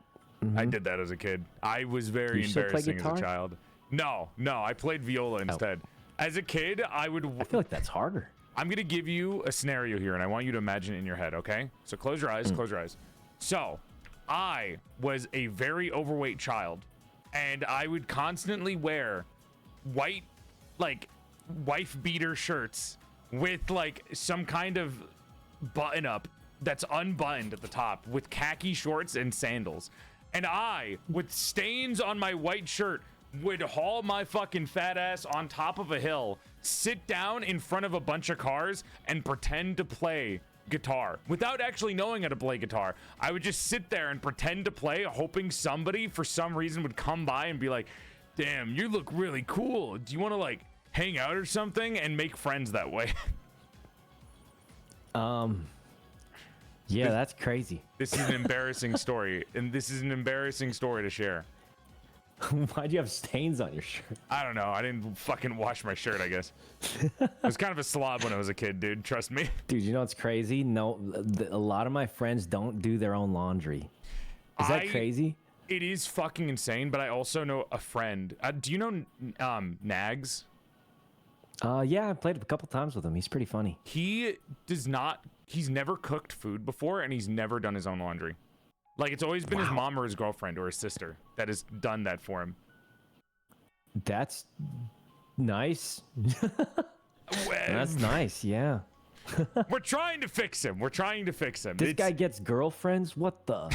I did that as a kid. I was very embarrassing as a child. No, I played viola instead. As a kid, I feel like that's harder. I'm going to give you a scenario here, and I want you to imagine it in your head, okay? So close your eyes, close your eyes. So, I was a very overweight child, and I would constantly wear white, like, wife-beater shirts with, like, some kind of button-up that's unbuttoned at the top with khaki shorts and sandals. And I, with stains on my white shirt, would haul my fucking fat ass on top of a hill, sit down in front of a bunch of cars, and pretend to play guitar without actually knowing how to play guitar. I would just sit there and pretend to play, hoping somebody for some reason would come by and be like, damn, you look really cool. Do you want to like hang out or something? And make friends that way. Yeah, that's crazy. This is an embarrassing story, and this is an embarrassing story to share. Why'd you have stains on your shirt? I don't know. I didn't fucking wash my shirt, I guess. I was kind of a slob when I was a kid, dude. Trust me. Dude, you know what's crazy? No, a lot of my friends don't do their own laundry. Is that crazy? It is fucking insane, but I also know a friend. Do you know Nags? Yeah, I played a couple times with him. He's pretty funny. He's never cooked food before, and he's never done his own laundry. Like, it's always been his mom or his girlfriend or his sister that has done that for him. That's nice. That's nice, yeah. We're trying to fix him. This guy gets girlfriends? What the?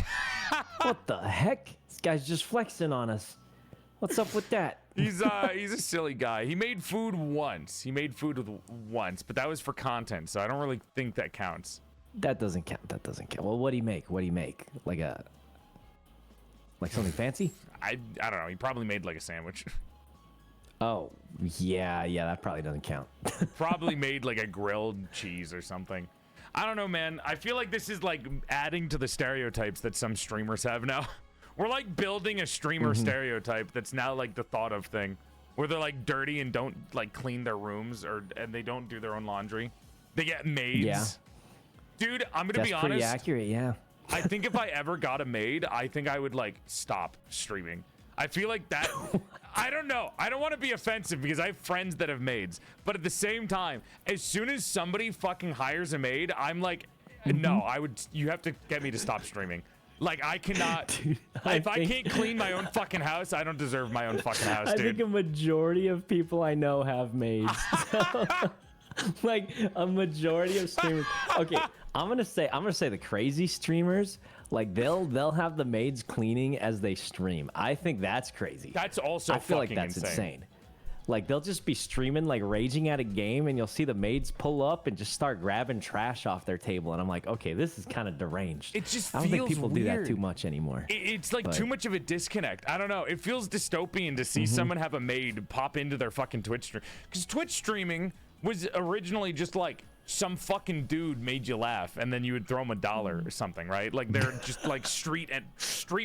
What the heck? This guy's just flexing on us. What's up with that? He's a silly guy. He made food once, but that was for content, so I don't really think that counts. That doesn't count. Well, what do you make? Like something fancy? I don't know. He probably made like a sandwich. Oh, yeah, that probably doesn't count. Probably made like a grilled cheese or something. I don't know, man. I feel like this is like adding to the stereotypes that some streamers have now. We're like building a streamer stereotype that's now like the thought of thing, where they're like dirty and don't like clean their rooms and they don't do their own laundry. They get maids. Yeah. Dude, I'm gonna be honest. That's pretty accurate, yeah. I think if I ever got a maid, I think I would like stop streaming. I feel like that. I don't know. I don't want to be offensive because I have friends that have maids, but at the same time, as soon as somebody fucking hires a maid, I'm like, no, you have to get me to stop streaming. Like, I cannot. Dude, I can't clean my own fucking house, I don't deserve my own fucking house, dude. I think a majority of people I know have maids. Like a majority of streamers. Okay, I'm gonna say the crazy streamers, like they'll have the maids cleaning as they stream. I think that's crazy. That's also I feel like fucking that's insane. Like they'll just be streaming, like raging at a game, and you'll see the maids pull up and just start grabbing trash off their table, and I'm like, okay, this is kind of deranged. It just I don't think feels people do that weird. too much anymore. It's like too much of a disconnect. I don't know. It feels dystopian to see someone have a maid pop into their fucking Twitch stream. Because Twitch streaming was originally just like some fucking dude made you laugh, and then you would throw him $1 or something, right? Like they're just like street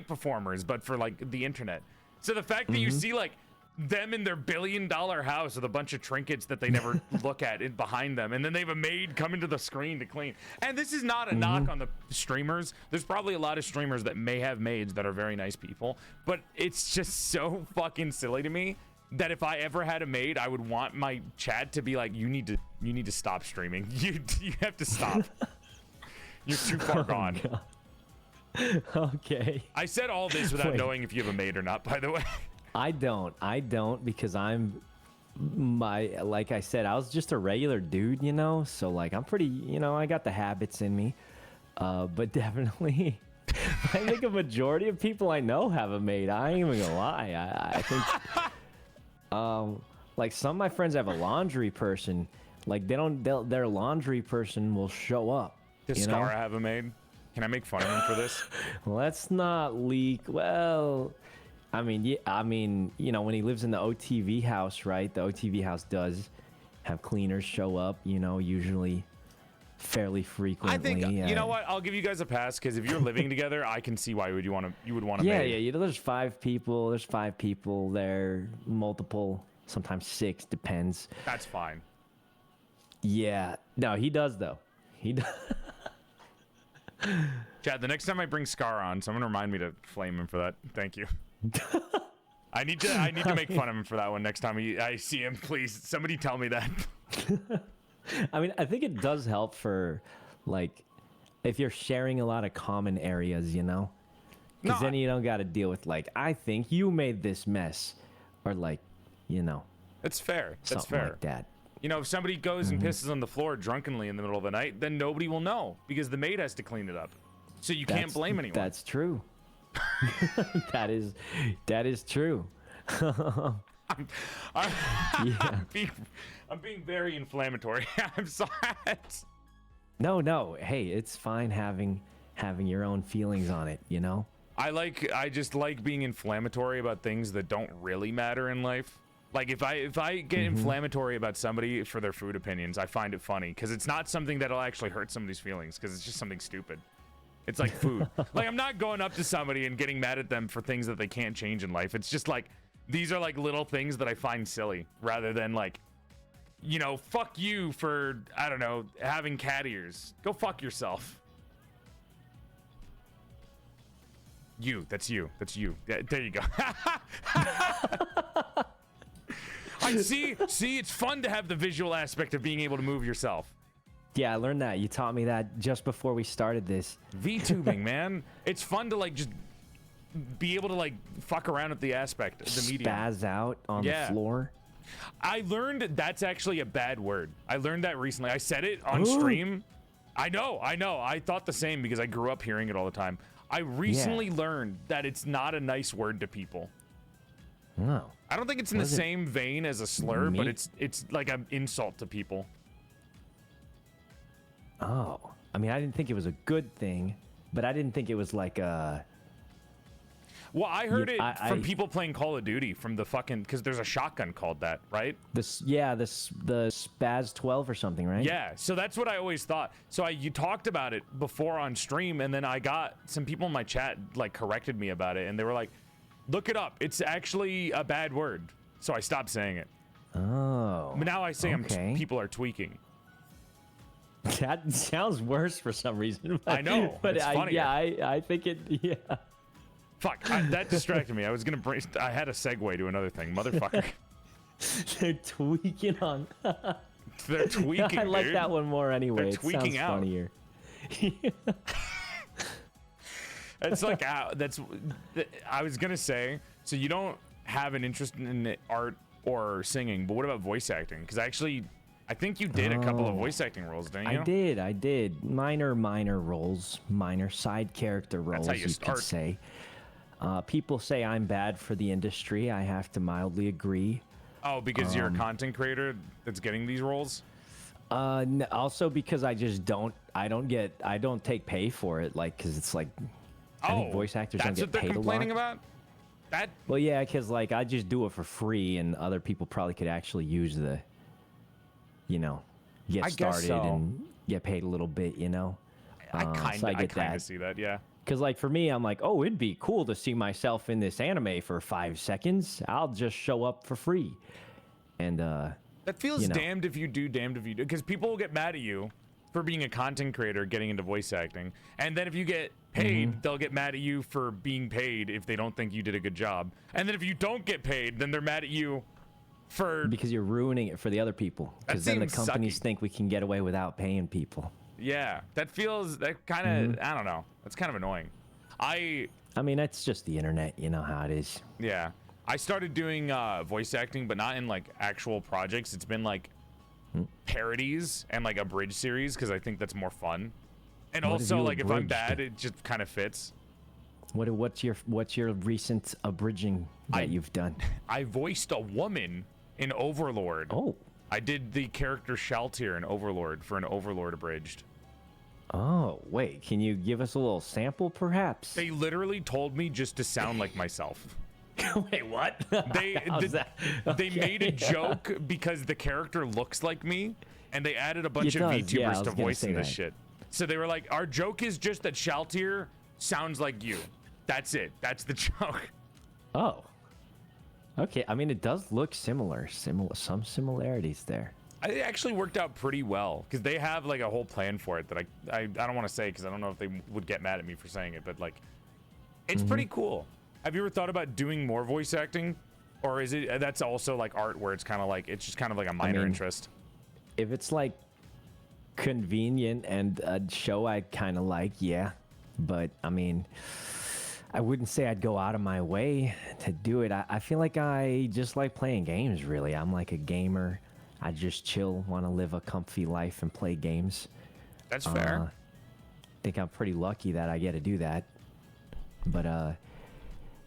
performers, but for like the internet. So the fact that you see like them in their $1 billion house with a bunch of trinkets that they never look at behind them, and then they have a maid come into the screen to clean. And this is not a knock on the streamers. There's probably a lot of streamers that may have maids that are very nice people, but it's just so fucking silly to me that if I ever had a maid, I would want my chat to be like, you need to stop streaming. You have to stop. You're too far gone. God. Okay. I said all this without knowing if you have a maid or not, by the way. I don't because like I said, I was just a regular dude, you know, so like I'm pretty, you know, I got the habits in me, but definitely I think a majority of people I know have a maid. I ain't even gonna lie. I think like some of my friends have a laundry person, like their laundry person will show up. Does Scar have a maid? Can I make fun of him for this? Let's not leak. Well, I mean, you know, when he lives in the OTV house, right? The OTV house does have cleaners show up, you know, usually fairly frequently. I think you know what? I'll give you guys a pass because if you're living together, I can see why you would want to. Yeah, you know, there's 5 people. There's 5 people there, multiple, sometimes 6, depends. That's fine. Yeah, no, he does though. He does. Chad, the next time I bring Scar on, someone remind me to flame him for that. Thank you. I need to make fun of him for that one next time I see him. Please, somebody tell me that. I mean, I think it does help for, like, if you're sharing a lot of common areas, you know? Because then you don't got to deal with, like, I think you made this mess. Or, like, you know. That's fair. That's something fair. like that. You know, if somebody goes and pisses on the floor drunkenly in the middle of the night, then nobody will know because the maid has to clean it up. So you can't blame anyone. That's true. that is true. I'm being very inflammatory. I'm sorry. No. Hey, it's fine having your own feelings on it, you know? I just like being inflammatory about things that don't really matter in life. Like if I get inflammatory about somebody for their food opinions, I find it funny because it's not something that'll actually hurt somebody's feelings because it's just something stupid. It's like food. Like I'm not going up to somebody and getting mad at them for things that they can't change in life. It's just like these are like little things that I find silly rather than like, you know, fuck you for, I don't know, having cat ears. Go fuck yourself. That's you. Yeah, there you go. I see, it's fun to have the visual aspect of being able to move yourself. Yeah, I learned that. You taught me that just before we started this. VTubing, man. It's fun to like just be able to like fuck around with the aspect of the medium. Spaz out on the floor. I learned that's actually a bad word. I learned that recently. I said it on stream. I know. I thought the same because I grew up hearing it all the time. I recently learned that it's not a nice word to people. No. I don't think it's in the same vein as a slur, but it's like an insult to people. Oh. I mean, I didn't think it was a good thing, but I didn't think it was like a... Well, I heard it from people playing Call of Duty from the fucking... Because there's a shotgun called that, right? The Spaz 12 or something, right? Yeah, so that's what I always thought. So you talked about it before on stream, and then I got some people in my chat, like, corrected me about it, and they were like, look it up. It's actually a bad word. So I stopped saying it. Oh. But now I say people are tweaking. That sounds worse for some reason. But, I know, but it's funnier. I think it, yeah. Fuck, that distracted me. I was gonna I had a segue to another thing, motherfucker. They're tweaking on. They're tweaking. I like dude. that one more anyway. They're it tweaking sounds out. Funnier. It's like I was gonna say. So you don't have an interest in art or singing, but what about voice acting? Because I think you did a couple of voice acting roles, didn't you? I did. Minor roles, minor side character roles. That's how you start. Could say. People say I'm bad for the industry. I have to mildly agree. Oh, because you're a content creator that's getting these roles? Also because I don't take pay for it, like, because it's like, I think voice actors don't get paid a lot. That's what they're complaining about? Well, yeah, because like I just do it for free, and other people probably could actually use the, get started and get paid a little bit, I kind of see that, yeah. Because like for me, I'm like, oh, it'd be cool to see myself in this anime for 5 seconds. I'll just show up for free, and that feels damned if you do, damned if you do. Because people will get mad at you for being a content creator getting into voice acting, and then if you get paid, they'll get mad at you for being paid if they don't think you did a good job. And then if you don't get paid, then they're mad at you because you're ruining it for the other people. Because then the companies think we can get away without paying people. Yeah, that kind of I don't know. That's kind of annoying. I mean, that's just the internet. You know how it is. Yeah, I started doing voice acting, but not in like actual projects. It's been like parodies and like a bridge series because I think that's more fun. And also, like, if I'm bad, it just kind of fits. What's your recent abridging that you've done? I voiced a woman in Overlord. Oh. I did the character Shaltir in Overlord for an Overlord abridged. Oh, wait. Can you give us a little sample, perhaps? They literally told me just to sound like myself. Wait, what? They made a joke because the character looks like me, and they added a bunch of VTubers to voicing this shit. So they were like, our joke is just that Shaltir sounds like you. That's it. That's the joke. Oh. Okay. I mean, it does look similar. Some similarities there. It actually worked out pretty well because they have like a whole plan for it that I don't want to say because I don't know if they would get mad at me for saying it, but like, it's pretty cool. Have you ever thought about doing more voice acting, or is it that's also like art where it's kind of like it's just kind of like a minor interest? If it's like convenient and a show I kind of like, yeah, but I mean, I wouldn't say I'd go out of my way to do it. I feel like I just like playing games, really. I'm like a gamer. I just chill, want to live a comfy life and play games. That's fair. I think I'm pretty lucky that I get to do that. But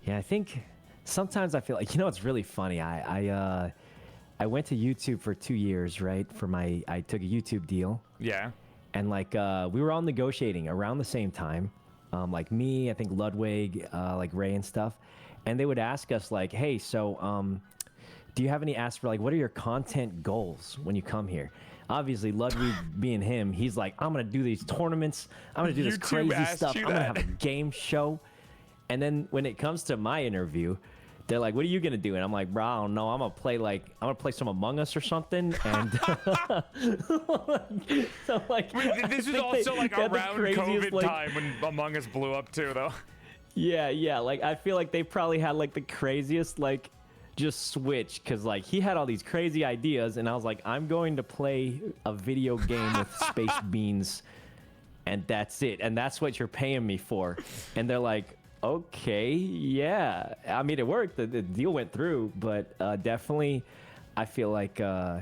yeah, I think sometimes I feel like, it's really funny. I went to YouTube for 2 years, right? I took a YouTube deal. Yeah. And like we were all negotiating around the same time. Like me, I think Ludwig, like Ray and stuff. And they would ask us like, hey, so do you have any asks for like, what are your content goals when you come here? Obviously, Ludwig being him, he's like, I'm going to do these tournaments. I'm going to do this crazy stuff. I'm going to have a game show. And then when it comes to my interview, they're like, what are you going to do? And I'm like, bro, I don't know. I'm going to play some Among Us or something. And so like, this is also like around COVID time when Among Us blew up too, though. Yeah. Like, I feel like they probably had like the craziest, like, just switch because like he had all these crazy ideas and I was like, I'm going to play a video game with space beans and that's it. And that's what you're paying me for. And they're like, okay, yeah. I mean, it worked. The deal went through, but definitely I feel like, as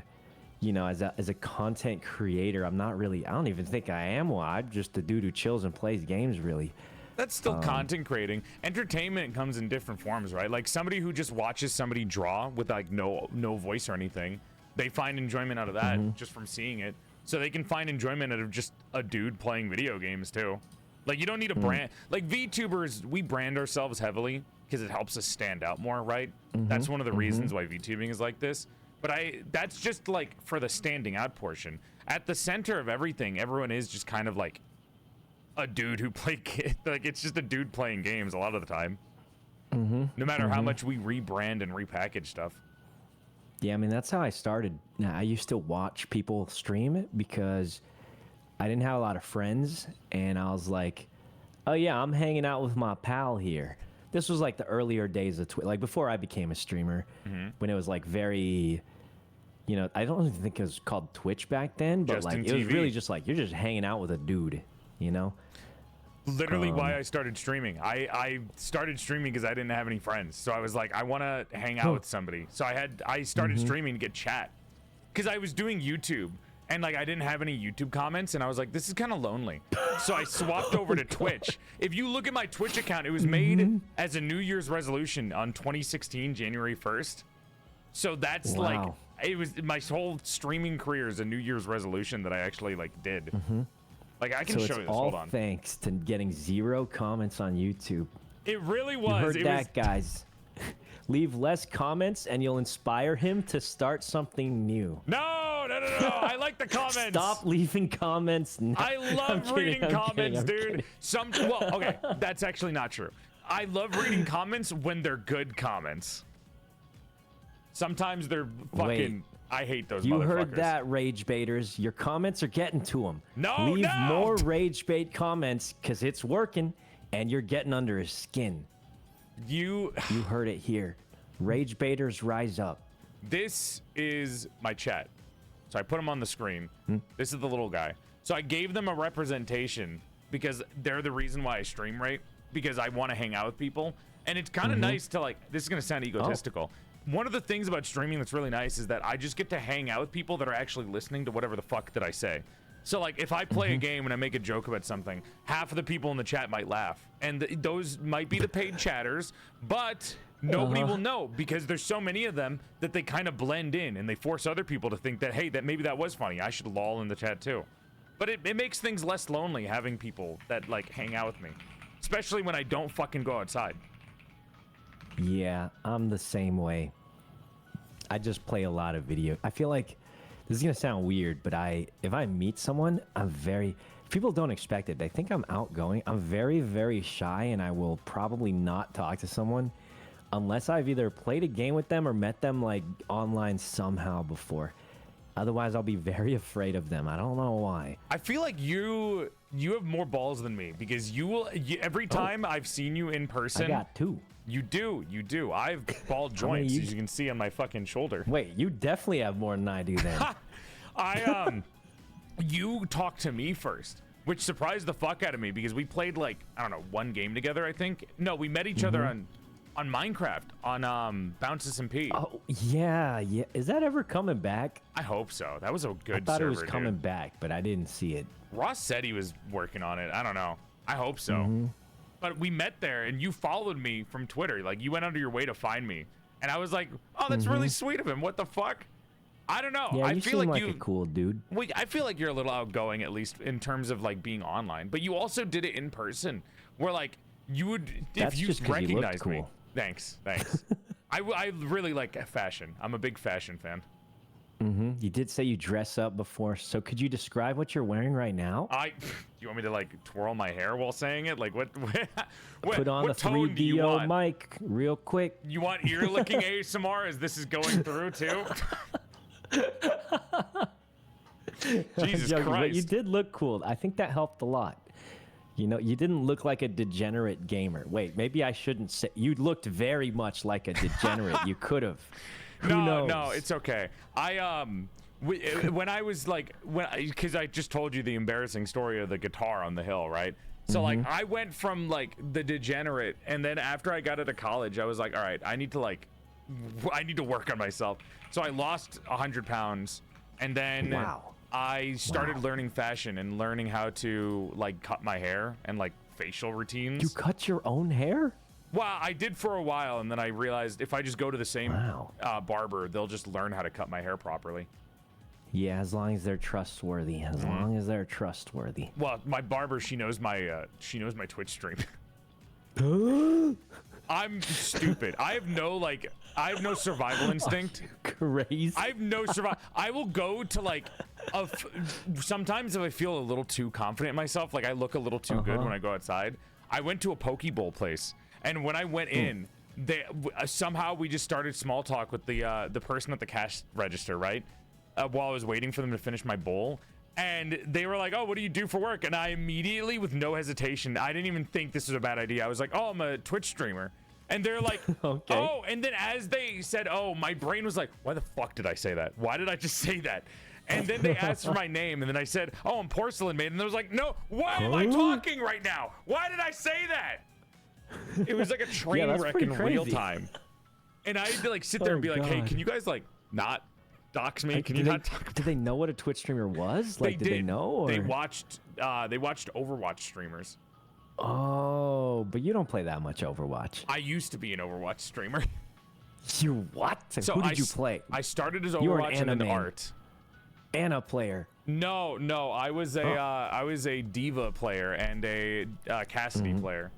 a content creator, I don't even think I am one. I'm just a dude who chills and plays games, really. That's still content creating. Entertainment comes in different forms, right? Like somebody who just watches somebody draw with like no voice or anything, they find enjoyment out of that just from seeing it. So they can find enjoyment out of just a dude playing video games too. Like you don't need a brand. Like VTubers, we brand ourselves heavily because it helps us stand out more, right? That's one of the reasons why VTubing is like this. But that's just like for the standing out portion. At the center of everything, everyone is just kind of like a dude who like it's just a dude playing games a lot of the time. No matter how much we rebrand and repackage stuff. Yeah, I mean that's how I started. Now, I used to watch people stream it because I didn't have a lot of friends, and I was like, oh yeah, I'm hanging out with my pal here. This was like the earlier days of Twitch, like before I became a streamer, when it was like very, I don't even think it was called Twitch back then, but like it was really just like you're just hanging out with a dude, Literally why I started streaming. I started streaming because I didn't have any friends. So I was like, I want to hang out with somebody. So I started streaming to get chat. Because I was doing YouTube. And like I didn't have any YouTube comments. And I was like, this is kind of lonely. So I swapped over to Twitch. If you look at my Twitch account, it was made as a New Year's resolution on 2016, January 1st. So that's like, it was my whole streaming career is a New Year's resolution that I actually like did. Like I can so show it's you this. all Hold on. thanks to getting 0 comments on YouTube. It really was. You heard it that, guys. Leave less comments and you'll inspire him to start something new. No. I like the comments. Stop leaving comments now. I love reading comments, dude. Well, okay, that's actually not true. I love reading comments when they're good comments. Sometimes they're fucking... I hate those motherfuckers. You heard that, rage baiters. Your comments are getting to them. Leave No! more rage bait comments because it's working and you're getting under his skin. You heard it here. Rage baiters, rise up. This is my chat. So I put him on the screen. This is the little guy. So I gave them a representation because they're the reason why I stream, right? Because I want to hang out with people. And it's kind of nice to like, this is going to sound egotistical. One of the things about streaming that's really nice is that I just get to hang out with people that are actually listening to whatever the fuck that I say. So like if I play a game and I make a joke about something, half of the people in the chat might laugh. And those might be the paid chatters, but nobody will know because there's so many of them that they kind of blend in and they force other people to think that, hey, that maybe that was funny. I should lol in the chat too. But it makes things less lonely having people that like hang out with me, especially when I don't fucking go outside. Yeah, I'm the same way. I just play a lot of video. I feel like this is gonna sound weird, but if I meet someone, people don't expect it. They think I'm outgoing. I'm very, very shy, and I will probably not talk to someone unless I've either played a game with them or met them like online somehow before. Otherwise, I'll be very afraid of them. I don't know why. I feel like you have more balls than me because every time I've seen you in person. I got 2. You do. I have ball joints, as you can see on my fucking shoulder. Wait, you definitely have more than I do then. You talked to me first, which surprised the fuck out of me because we played like, I don't know, 1 game together, I think. No, we met each other on Minecraft, on Bounces MP. Oh, yeah. Is that ever coming back? I hope so. That was a good server, I thought it was coming back, but I didn't see it. Ross said he was working on it. I don't know. I hope so. But we met there, and you followed me from Twitter. Like, you went out of your way to find me. And I was like, oh, that's really sweet of him. What the fuck? I don't know. Yeah, I you feel seem like a cool dude. Wait, I feel like you're a little outgoing, at least in terms of, like, being online. But you also did it in person, where, like, you would, That's if you just 'cause you looked recognized me. cool. Thanks. I really like fashion. I'm a big fashion fan. You did say you dress up before, so could you describe what you're wearing right now? You want me to like twirl my hair while saying it? Like what Put on what the tone do you want? 3DO mic real quick. You want ear licking ASMR as this is going through too? Jesus Christ. But you did look cool. I think that helped a lot. You know, you didn't look like a degenerate gamer. Wait, maybe I shouldn't say. You looked very much like a degenerate. You could have. Who knows? No, it's okay. When I was like, because I just told you the embarrassing story of the guitar on the hill, right? So like, I went from like the degenerate, and then after I got out of college, I was like, all right, I need to work on myself. So I lost 100 pounds, and then I started learning fashion and learning how to like cut my hair and like facial routines. You cut your own hair? Well, I did for a while, and then I realized if I just go to the same barber, they'll just learn how to cut my hair properly. Yeah, as long as they're trustworthy. As long as they're trustworthy. Well, my barber, she knows my Twitch stream. I'm stupid. I have no survival instinct. Crazy. I have no survival. I will go to like sometimes if I feel a little too confident in myself, like I look a little too good when I go outside. I went to a poke bowl place. And when I went in, somehow we just started small talk with the person at the cash register, right? While I was waiting for them to finish my bowl. And they were like, oh, what do you do for work? And I immediately, with no hesitation, I didn't even think this was a bad idea. I was like, oh, I'm a Twitch streamer. And they're like, oh, and then as they said, oh, my brain was like, why the fuck did I say that? Why did I just say that? And then they asked for my name, and then I said, oh, I'm PorcelainMaid. And they was like, no, why am I talking right now? Why did I say that? It was like a train wreck in real time. And I had to like sit there and be like, hey, can you guys like not dox me? Can you not talk? Did they know what a Twitch streamer was? Like, did they know? Or? They watched Overwatch streamers. Oh, but you don't play that much Overwatch. I used to be an Overwatch streamer. You what? So Who did you play? I started as You were an Overwatch and then anime. Art. Anna player. No, I was a Diva player and a Cassidy player.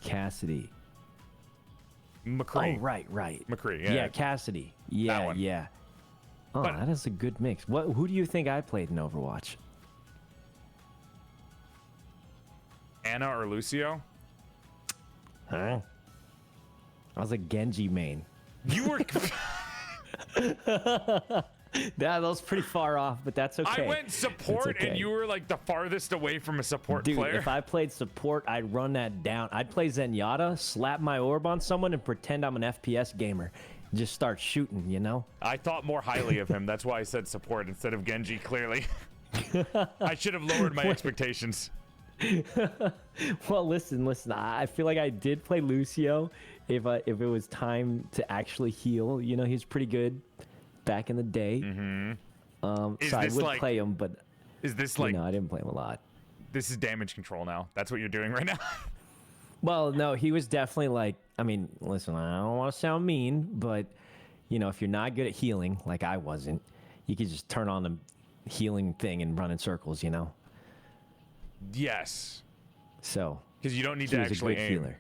Cassidy. McCree. Oh, right. McCree, Yeah, Cassidy. Yeah, one. yeah. Oh, But- that is a good mix. Who do you think I played in Overwatch? Anna or Lucio? Huh? I was a Genji main. You were. That was pretty far off, but that's okay. I went support, okay. and you were like the farthest away from a support Dude, player. if I played support, I'd run that down. I'd play Zenyatta, slap my orb on someone, and pretend I'm an FPS gamer. Just start shooting, you know? I thought more highly of him. That's why I said support instead of Genji, clearly. I should have lowered my expectations. Well, listen. I feel like I did play Lucio if it was time to actually heal. You know, he's pretty good back in the day. So I would play him, but Is this like... I didn't play him a lot. This is damage control now. That's what you're doing right now. Well, no, he was definitely like, I mean, listen, I don't want to sound mean, but, if you're not good at healing, like I wasn't, you could just turn on the healing thing and run in circles, Yes. So. Because you don't need he to was actually a good aim. healer.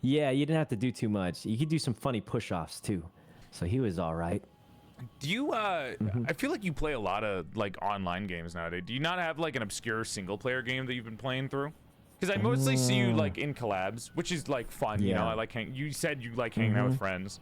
Yeah, you didn't have to do too much. You could do some funny push-offs, too. So he was all right. Do you, I feel like you play a lot of, like, online games nowadays. Do you not have, like, an obscure single-player game that you've been playing through? Because I mostly see you, like, in collabs, which is, like, fun, Yeah. I like you said you like hanging out with friends.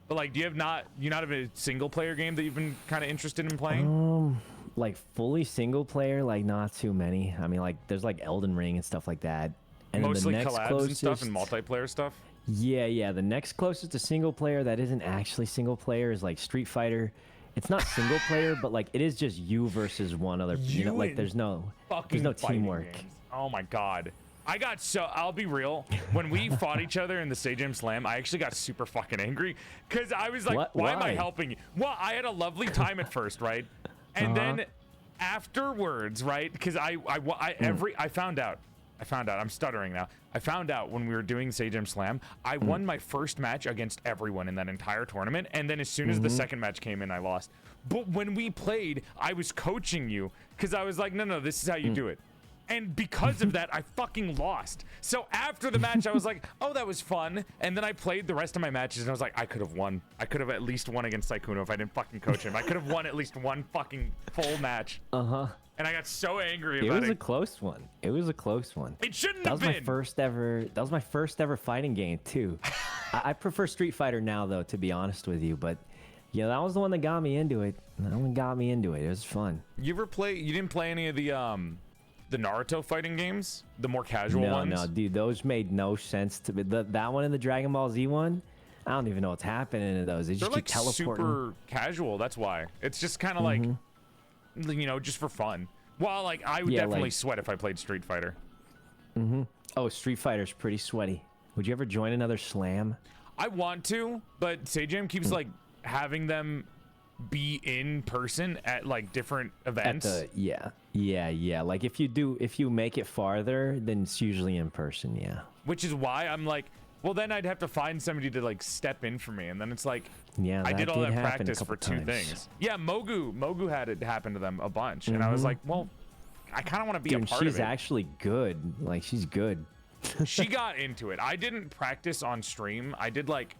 But, like, do you not have a single-player game that you've been kind of interested in playing? Like, fully single-player, like, not too many. I mean, like, there's, like, Elden Ring and stuff like that. And then Mostly the next collabs closest, and stuff and multiplayer stuff? Yeah. The next closest to single-player that isn't actually single-player is, like, Street Fighter. It's not single-player, but, like, it is just you versus one other. Like, there's no teamwork. Games. Oh, my God. I'll be real. When we fought each other in the Sage Jam Slam, I actually got super fucking angry because I was like, why am I helping you? Well, I had a lovely time at first, right? And then afterwards, right? Because I found out, I'm stuttering now. I found out when we were doing Sage Jam Slam, I won my first match against everyone in that entire tournament. And then as soon as the second match came in, I lost. But when we played, I was coaching you because I was like, no, this is how you do it. And because of that, I fucking lost. So after the match, I was like, oh, that was fun. And then I played the rest of my matches, and I was like, I could have won. I could have at least won against Sykkuno if I didn't fucking coach him. I could have won at least one fucking full match. And I got so angry about it. It was a close one. It shouldn't that have was been. That was my first ever fighting game, too. I prefer Street Fighter now, though, to be honest with you. But, that was the one that got me into it. It was fun. You didn't play any of the Naruto fighting games, the more casual ones? No, dude, those made no sense to me. That one and the Dragon Ball Z one, I don't even know what's happening in those. They just They're keep like teleporting. super casual. That's why. It's just kind of like, just for fun. Well, like I would definitely sweat if I played Street Fighter. Oh, Street Fighter's pretty sweaty. Would you ever join another slam? I want to, but Sajam keeps like having them be in person at like different events. Yeah. Like if you make it farther, then it's usually in person. Yeah. Which is why I'm like, well, then I'd have to find somebody to like step in for me, and then it's like, yeah, I did all that happen practice for two times. things. Yeah, Mogu had it happen to them a bunch, and I was like, well, I kind of want to be a part of it. She's actually good. Like she's good. She got into it. I didn't practice on stream. I did like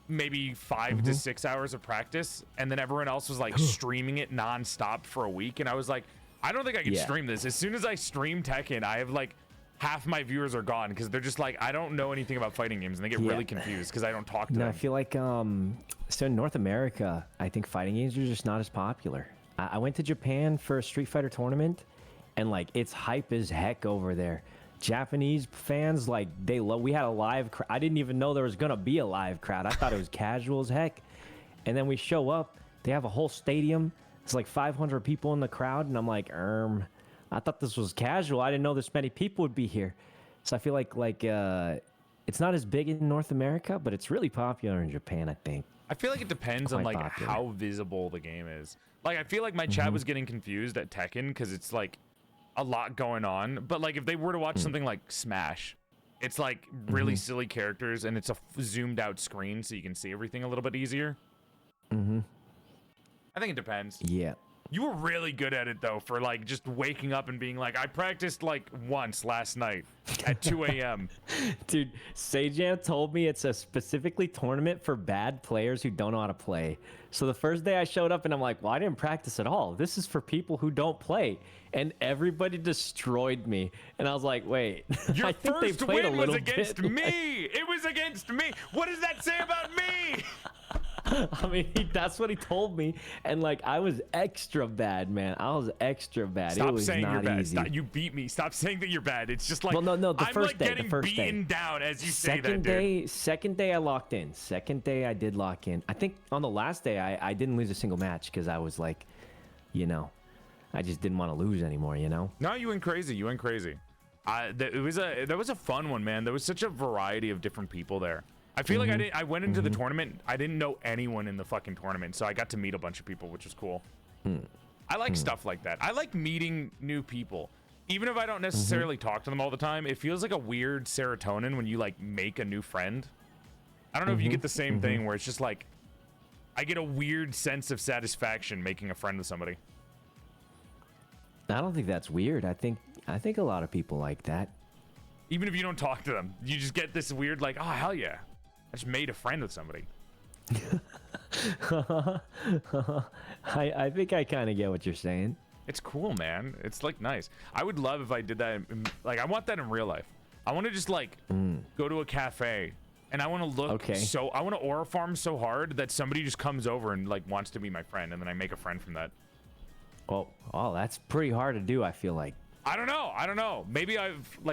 maybe 5 to 6 hours of practice, and then everyone else was like streaming it nonstop for a week, and I was like, I don't think I can stream this. As soon as I stream Tekken, I have like half my viewers are gone because they're just like, I don't know anything about fighting games, and they get really confused because I don't talk to them. I feel like so in North America, I think fighting games are just not as popular. I went to Japan for a Street Fighter tournament, and like it's hype as heck over there. Japanese fans, like we had a live crowd. I didn't even know there was gonna be a live crowd. I thought it was casual as heck. And then we show up, they have a whole stadium. It's like 500 people in the crowd, and I'm like, I thought this was casual. I didn't know this many people would be here. So I feel like it's not as big in North America, but it's really popular in Japan, I think. I feel like it depends on like how visible the game is. Like I feel like my chat was getting confused at Tekken because it's like a lot going on, but like if they were to watch something like Smash, It's like really silly characters, and it's a zoomed out screen, so you can see everything a little bit easier. I think it depends. Yeah. You were really good at it though, for like just waking up and being like, I practiced like once last night at 2 a.m. Dude, Sejam told me it's a specifically tournament for bad players who don't know how to play. So the first day I showed up and I'm like, well, I didn't practice at all. This is for people who don't play. And everybody destroyed me. And I was like, wait, Your I think they first played a win was little against bit me. It was against me. What does that say about me? I mean, that's what he told me, and like I was extra bad, man. I was extra bad. Stop it was saying not you're bad. easy. You beat me. Stop saying that you're bad. It's just like, Well, no, the I'm first like day, getting the first beaten day. down as you say that, Second dude. day, second day I locked in. Second day I did lock in. I think on the last day I didn't lose a single match because I was like, I just didn't want to lose anymore. No, you went crazy. You went crazy. That was a fun one, man. There was such a variety of different people there. I feel like I went into the tournament. I didn't know anyone in the fucking tournament, so I got to meet a bunch of people, which was cool. I like stuff like that. I like meeting new people. Even if I don't necessarily talk to them all the time, it feels like a weird serotonin when you like make a new friend. I don't know if you get the same thing where it's just like, I get a weird sense of satisfaction making a friend with somebody. I don't think that's weird. I think a lot of people like that. Even if you don't talk to them, you just get this weird like, oh hell yeah, I just made a friend with somebody. I think I kind of get what you're saying. It's cool, man. It's like nice. I would love if I did that. Like I want that in real life. I want to just like go to a cafe and I want to look so I want to aura farm so hard that somebody just comes over and like wants to be my friend, and then I make a friend from that. Oh, that's pretty hard to do. I feel like. I don't know. Maybe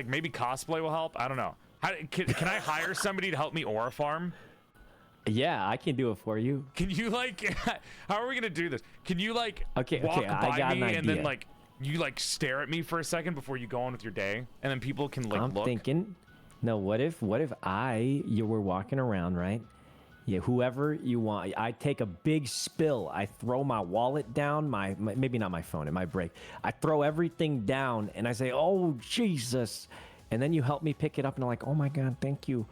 maybe cosplay will help. I don't know. Can I hire somebody to help me aura farm? Yeah, I can do it for you. Can you like? How are we gonna do this? Can you like walk I got by me an and idea. then like you like stare at me for a second before you go on with your day, and then people can like I'm look? thinking, no. What if you were walking around, right? Yeah, whoever you want. I take a big spill. I throw my wallet down. My maybe not my phone. It might break. I throw everything down, and I say, "Oh Jesus!" And then you help me pick it up, and I'm like, "Oh my God, thank you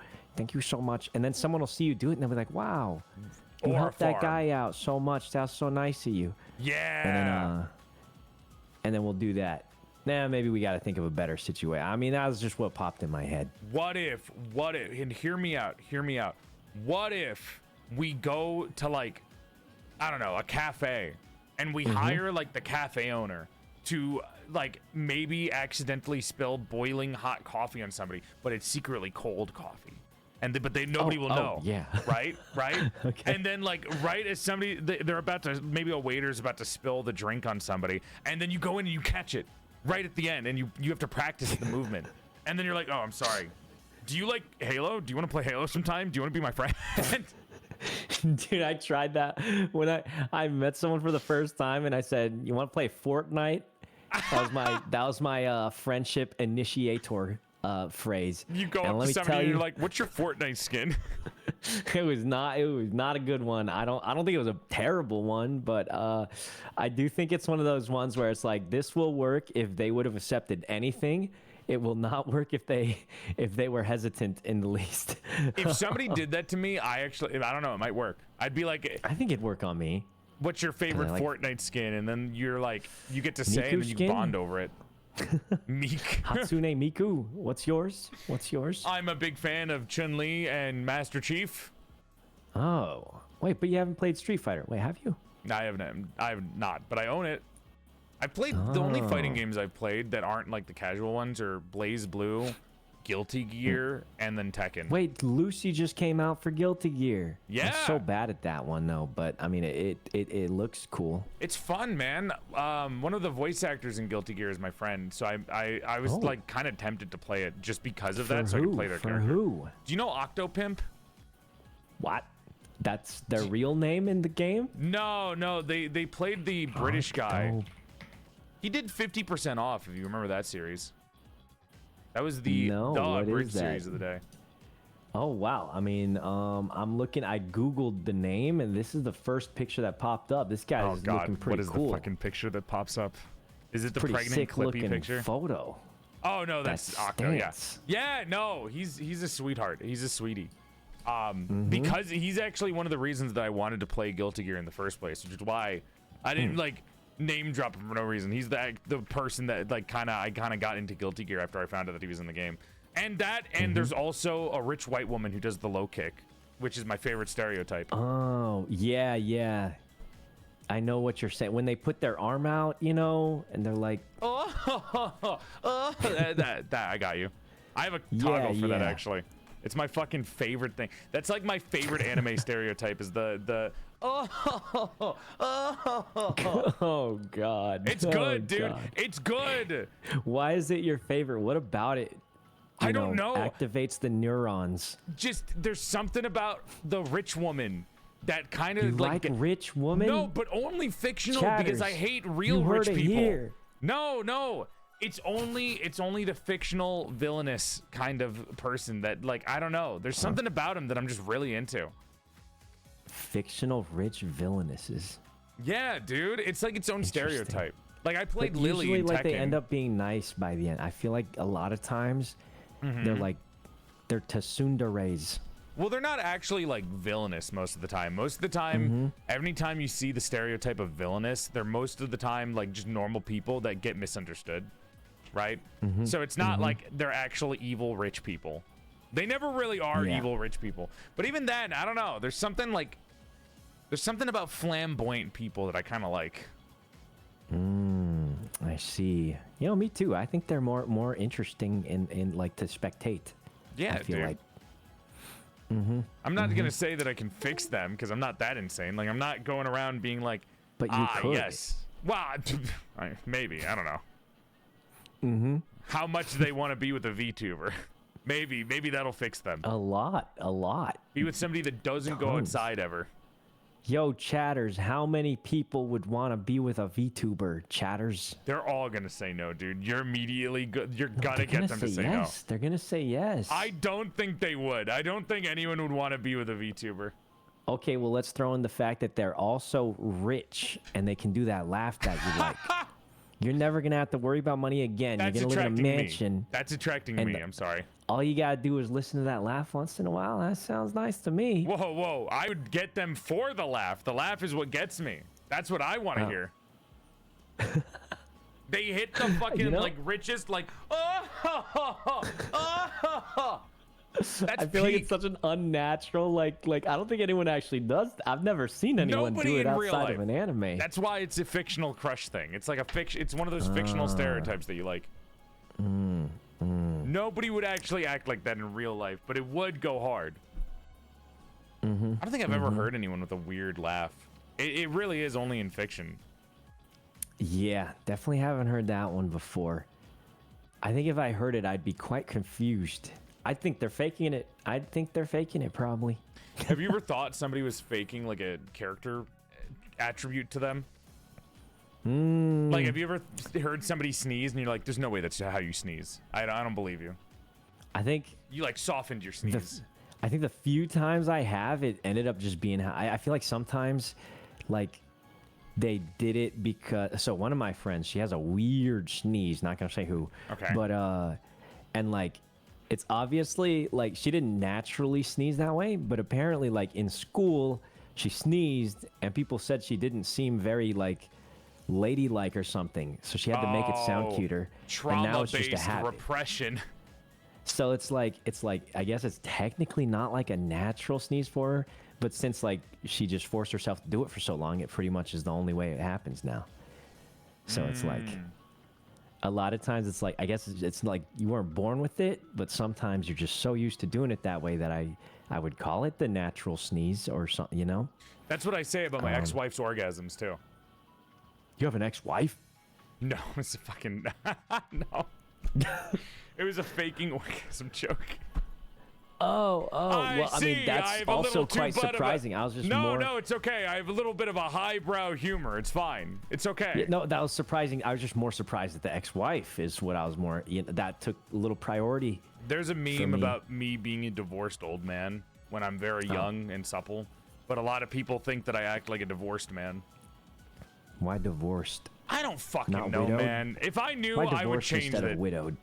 so much." And then someone will see you do it, and they'll be like, "Wow, you helped that guy out so much. That's so nice of you." Yeah. And then we'll do that. Nah, maybe we got to think of a better situation. I mean, that was just what popped in my head. What if? And hear me out. What if we go to like, I don't know, a cafe, and we hire like the cafe owner to like maybe accidentally spill boiling hot coffee on somebody, but it's secretly cold coffee, and nobody will know. Yeah. Right. Okay. And then like right as somebody they're about to, maybe a waiter's about to spill the drink on somebody, and then you go in and you catch it right at the end, and you have to practice the movement, and then you're like, oh, I'm sorry. Do you like Halo? Do you want to play Halo sometime? Do you want to be my friend? Dude, I tried that when I met someone for the first time, and I said, "You want to play Fortnite?" That was my friendship initiator phrase. You go and up to somebody and you're like, "What's your Fortnite skin?" It was not a good one. I don't think it was a terrible one, but I do think it's one of those ones where it's like, this will work if they would have accepted anything. It will not work if they were hesitant in the least. If somebody did that to me, I don't know, it might work. I'd be like, I think it'd work on me. What's your favorite Fortnite skin? And then you're like, you get to say, Miku and then you skin? bond over it. Meek. Hatsune Miku. What's yours? I'm a big fan of Chun-Li and Master Chief. Oh, wait, but you haven't played Street Fighter. Wait, have you? I have not, but I own it. I played the only fighting games I've played that aren't like the casual ones are Blaze Blue, Guilty Gear, and then Tekken. Wait, Lucy just came out for Guilty Gear. Yeah. I'm so bad at that one though, but I mean it looks cool. It's fun, man. One of the voice actors in Guilty Gear is my friend, so I was like kind of tempted to play it just because of that, so I could play their character. Who? Do you know Octopimp? What? That's their real name in the game? No, they played the British guy. He did 50% off, if you remember that series. That was the Brit series of the day. Oh, wow. I mean, I'm looking, I Googled the name, and this is the first picture that popped up. This guy is looking pretty cool. What is the fucking picture that pops up? Is it the pretty pregnant sick Clippy looking picture? Photo. Oh no, that's that Octo. Yeah, stance. yeah. No, he's a sweetheart. He's a sweetie. Because he's actually one of the reasons that I wanted to play Guilty Gear in the first place, which is why I didn't like name drop him for no reason. He's the person that like I kind of got into Guilty Gear after I found out that he was in the game. And there's also a rich white woman who does the low kick, which is my favorite stereotype. Oh, yeah, yeah. I know what you're saying. When they put their arm out, you know, and they're like, that I got you. I have a toggle for that actually. It's my fucking favorite thing. That's like my favorite anime stereotype is the oh god. It's good, dude. God. It's good. Why is it your favorite? What about it? I don't know. Activates the neurons. Just there's something about the rich woman that kind of like rich woman. No, but only fictional Chatters. because I hate real rich people. Here. No. It's only the fictional villainous kind of person that like I don't know. There's something about him that I'm just really into. Fictional rich villainesses. Yeah, dude. It's like its own stereotype. Like I played Lily usually in like Tekken. they end up being nice by the end. I feel like a lot of times they're tsunderes. Well, they're not actually like villainous most of the time. Most of the time, every time you see the stereotype of villainous, they're most of the time like just normal people that get misunderstood, right? So it's not like they're actually evil rich people. They never really are evil rich people. But even then, I don't know. There's something about flamboyant people that I kind of like. I see. You know, me too. I think they're more interesting in like to spectate. Yeah, I feel dude. like. I'm not gonna say that I can fix them because I'm not that insane. Like I'm not going around being like, but you could. Yes. Well, maybe I don't know. How much do they want to be with a VTuber? maybe that'll fix them. A lot. Be with somebody that doesn't go outside ever. Yo, chatters, how many people would want to be with a VTuber, chatters? They're all gonna say no, dude. You're immediately good. You're gonna get them to say no. They're gonna say yes. I don't think they would. I don't think anyone would want to be with a VTuber. Okay, well, let's throw in the fact that they're also rich and they can do that laugh that you like. You're never gonna have to worry about money again. That's You're gonna live in a mansion. Me. That's attracting me. I'm sorry. All you gotta do is listen to that laugh once in a while. That sounds nice to me. Whoa! I would get them for the laugh. The laugh is what gets me. That's what I want to hear. They hit the fucking like richest like. That's I feel like it's such an unnatural like I don't think anyone actually does. I've never seen anyone do it outside of an anime. That's why it's a fictional crush thing. It's like a fiction. It's one of those fictional stereotypes that you like. Nobody would actually act like that in real life, but it would go hard. I don't think I've ever heard anyone with a weird laugh. It really is only in fiction. Yeah, definitely haven't heard that one before. I think if I heard it, I'd be quite confused. I think they're faking it. I think they're faking it, probably. Have you ever thought somebody was faking like a character attribute to them? Like, have you ever heard somebody sneeze and you're like, "There's no way that's how you sneeze. I don't believe you." I think you like softened your sneeze. I think the few times I have, it ended up just being. I feel like sometimes, like, they did it because. So one of my friends, she has a weird sneeze. Not gonna say who. Okay. But and like. It's obviously like she didn't naturally sneeze that way, but apparently like in school she sneezed and people said she didn't seem very like ladylike or something. So she had to make it sound cuter. And now it's just a habit. Repression. So it's like I guess it's technically not like a natural sneeze for her, but since like she just forced herself to do it for so long, it pretty much is the only way it happens now. So it's like a lot of times it's like, I guess it's like you weren't born with it, but sometimes you're just so used to doing it that way that I would call it the natural sneeze or something, you know? That's what I say about my ex-wife's orgasms too. You have an ex-wife? No, it's a fucking, no. It was a faking orgasm joke. Well, I mean, that's also quite surprising. I was just No, it's okay. I have a little bit of a highbrow humor. It's fine. It's okay. Yeah, no, that was surprising. I was just more surprised that the ex-wife is what I was more, that took a little priority. There's a meme about me being a divorced old man when I'm very young and supple, but a lot of people think that I act like a divorced man. Why divorced? I don't fucking know, man. If I knew, I would change instead it. Of widowed?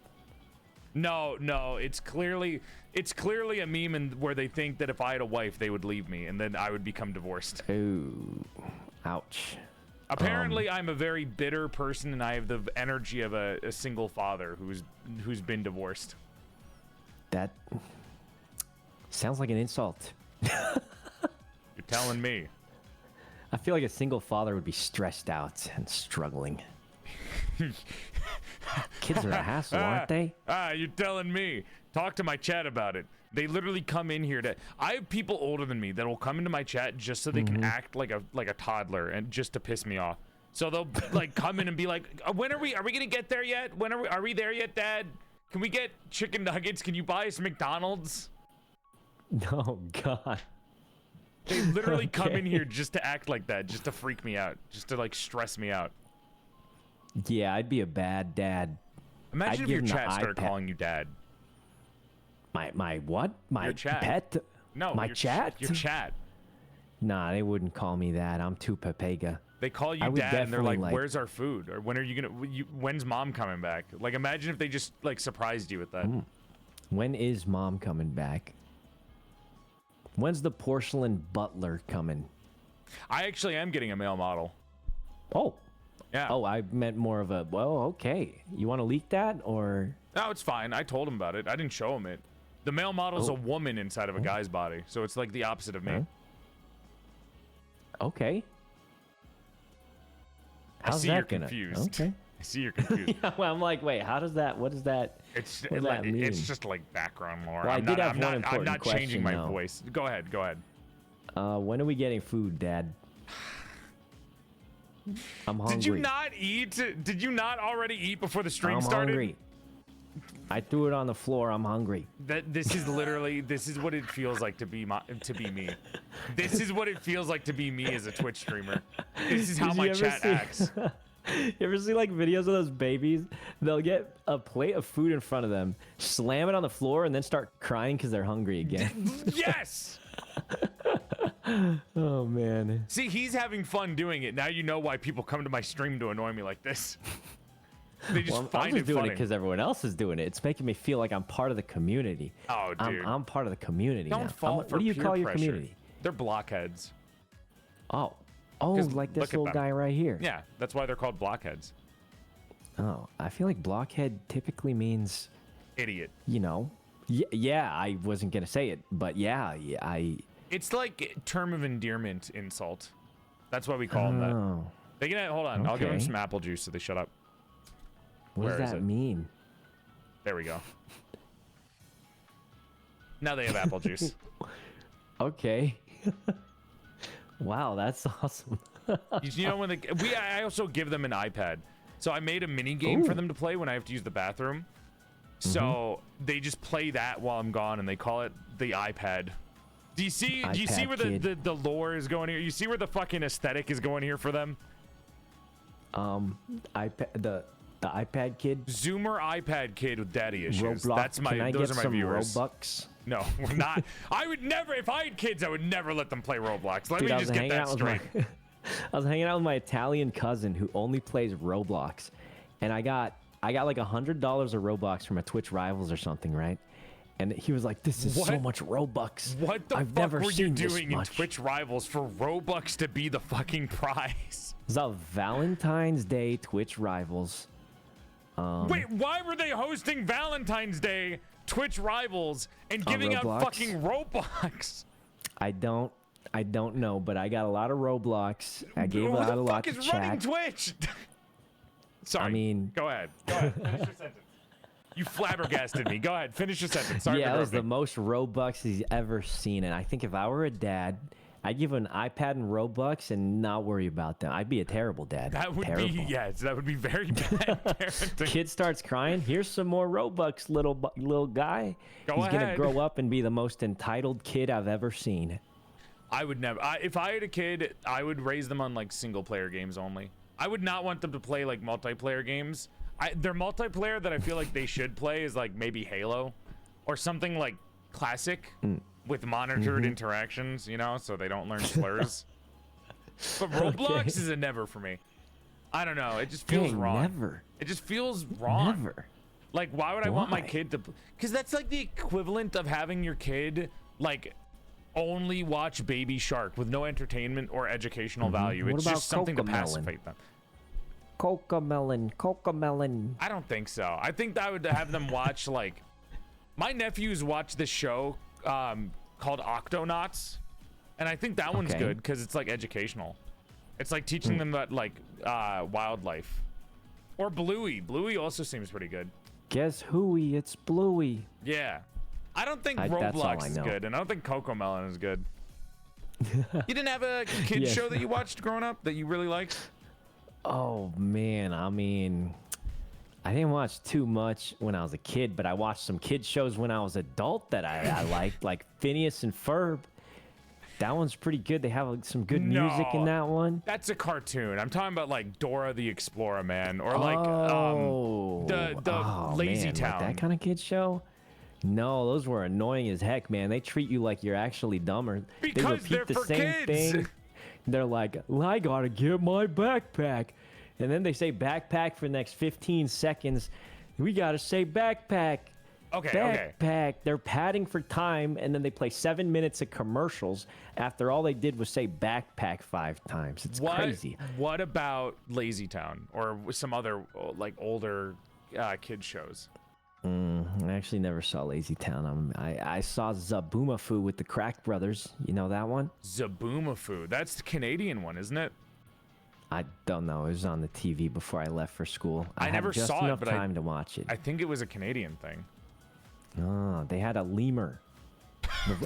No, it's clearly a meme where they think that if I had a wife, they would leave me, and then I would become divorced. Ooh, ouch. Apparently, I'm a very bitter person, and I have the energy of a single father who's been divorced. That sounds like an insult. You're telling me. I feel like a single father would be stressed out and struggling. Kids are a hassle, aren't they? You're telling me. Talk to my chat about it. They literally come in here I have people older than me that will come into my chat just so they can act like a toddler and just to piss me off. So they'll like come in and be like, "When are we gonna get there yet? When are we there yet, Dad? Can we get chicken nuggets? Can you buy us McDonald's?" Oh God. They literally come in here just to act like that, just to freak me out, just to like stress me out. Yeah, I'd be a bad dad. Imagine if your chat started calling you Dad. My what? My your chat. pet? No, my chat? Your chat. Nah, they wouldn't call me that. I'm too papega. They call you Dad and they're like, "Where's our food?" Or "When are you gonna? When's Mom coming back?" Like, imagine if they just like surprised you with that. When is Mom coming back? When's the porcelain butler coming? I actually am getting a male model. Oh. Yeah. Oh, I meant more of a. Well, okay. You want to leak that or? No, it's fine. I told him about it. I didn't show him it. The male model's a woman inside of a guy's body, so it's like the opposite of me. Huh? Okay. How's I see that you're gonna? confused. Okay. I see you're confused. Yeah, well, I'm like, wait, how does that? What does that? What does that mean? It's just like background lore. Well, I'm not changing my voice. Go ahead. When are we getting food, Dad? I'm hungry. Did you not eat? Did you not already eat before the stream started? I'm hungry. I threw it on the floor. I'm hungry. This is what it feels like to be me. This is what it feels like to be me as a Twitch streamer. This is how my chat acts. You ever see like videos of those babies? They'll get a plate of food in front of them, slam it on the floor, and then start crying because they're hungry again. Yes. Oh man. See, he's having fun doing it. Now you know why people come to my stream to annoy me like this. They just find I'm just it doing funny. it because everyone else is doing it. It's making me feel like I'm part of the community. Oh, dude. I'm part of the community Don't now. fall for what do you peer call your pressure. community? They're blockheads. Oh, like this look at little them. guy right here. Yeah, that's why they're called blockheads. Oh, I feel like blockhead typically means Idiot. You know. Yeah, I wasn't gonna say it, but yeah, It's like term of endearment insult. That's why we call them that. They can hold on. Okay. I'll give them some apple juice so they shut up. What does that mean? There we go. Now they have apple juice. Okay. Wow, that's awesome. You know when I also give them an iPad. So I made a mini game for them to play when I have to use the bathroom. So they just play that while I'm gone, and they call it the iPad. Do you see where the lore is going here? You see where the fucking aesthetic is going here for them? iPad the iPad kid. Zoomer iPad kid with daddy issues. Roblox. That's my. Can I those get are my some viewers. Robux? No, we're not. I would never. If I had kids, I would never let them play Roblox. Let Dude, me just get that straight. I was hanging out with my Italian cousin who only plays Roblox, and I got like $100 of Robux from a Twitch Rivals or something, right? And he was like, "This is so much Robux. What the I've fuck never were you seen this doing in much." Twitch Rivals for Robux to be the fucking prize? It was a Valentine's Day Twitch Rivals. Wait, why were they hosting Valentine's Day Twitch Rivals and giving out fucking Roblox? I don't know, but I got a lot of Roblox. I gave out a lot to chat. Who the fuck is running Twitch? Sorry. I mean, go ahead. Finish your sentence. You flabbergasted me. Go ahead. Finish your sentence. Sorry. Yeah, it was the most Robux he's ever seen, and I think if I were a dad, I'd give him an iPad and Robux and not worry about them. I'd be a terrible dad. That would terrible. be, yes, that would be very bad parenting. Kid starts crying. Here's some more Robux, little guy. He's gonna grow up and be the most entitled kid I've ever seen. I would never. If I had a kid, I would raise them on like single player games only. I would not want them to play like multiplayer games. Their multiplayer that I feel like they should play is like maybe Halo or something like classic with monitored interactions, you know, so they don't learn slurs. But Roblox is a never for me. I don't know. It just feels wrong. Never. It just feels wrong. Never. Like, why would I want my Why? kid to? Because that's like the equivalent of having your kid like only watch Baby Shark with no entertainment or educational value. What It's about just something to Cocomelon? pacify them. Cocomelon. I don't think so. I think I would have them watch like my nephews watch this show called Octonauts, and I think that one's Okay. good because it's like educational. It's like teaching them about like wildlife. Or Bluey. Bluey also seems pretty good. Guess whoey? It's Bluey. Yeah. I don't think that's all Roblox I is know. good, and I don't think Cocomelon is good. You didn't have a kid Yes. show that you watched growing up that you really liked? Oh man, I mean, I didn't watch too much when I was a kid, but I watched some kid shows when I was adult that I liked, like Phineas and Ferb. That one's pretty good. They have like, some good music in No. that one. That's a cartoon. I'm talking about like Dora the Explorer, man, or like the oh, Lazy man, Town. like that kind of kid show. No, those were annoying as heck, man. They treat you like you're actually dumber. They Because repeat they're the for same kids. thing. They're like, well, I gotta get my backpack, and then they say backpack for the next 15 seconds. We gotta say backpack. Okay. Backpack. They're padding for time, and then they play 7 minutes of commercials after all they did was say backpack 5 times. It's crazy. What about Lazy Town or some other like older kid shows? I actually never saw Lazy Town. I saw Zaboomafoo with the Crack Brothers. You know that one? Zaboomafoo. That's the Canadian one, isn't it? I don't know. It was on the TV before I left for school. I had never just saw it, enough but time to watch it. I think it was a Canadian thing. Oh, they had a lemur,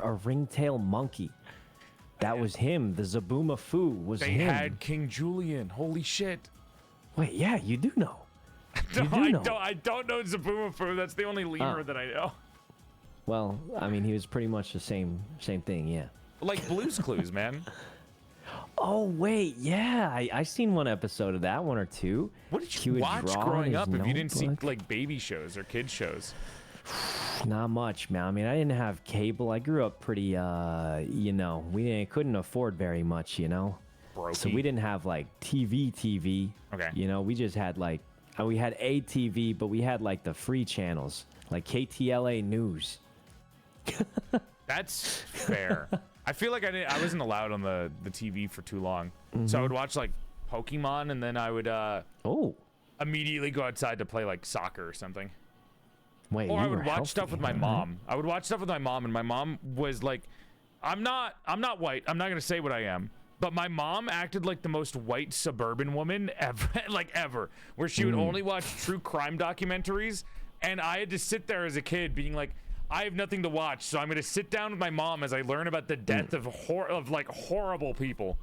a ringtail monkey. That was him. The Zaboomafoo was They him. had King Julian. Holy shit. Wait, yeah, you do know. No, You do know. I don't know Zaboomafoo. That's the only lemur that I know. Well, I mean, he was pretty much the same thing, yeah. Like Blue's Clues, man. Oh wait, yeah, I seen one episode of that, one or two. What did He you would watch draw in growing his up if you didn't see notebook. like baby shows or kid shows? Not much, man. I mean, I didn't have cable. I grew up pretty, we couldn't afford very much, So Brokey. we didn't have like TV. Okay. We just had like, we had ATV, but we had like the free channels, like KTLA News. That's fair. I feel like I wasn't allowed on the TV for too long. So I would watch like Pokemon, and then I would Oh, immediately go outside to play like soccer or something. wait. Or you I would were watch healthy, stuff with my all right. mom. I would watch stuff with my mom, and my mom was like, I'm not white. I'm not gonna say what I am. But my mom acted like the most white suburban woman ever, ever, where she would only watch true crime documentaries, and I had to sit there as a kid being like, I have nothing to watch, so I'm gonna sit down with my mom as I learn about the death of horrible people.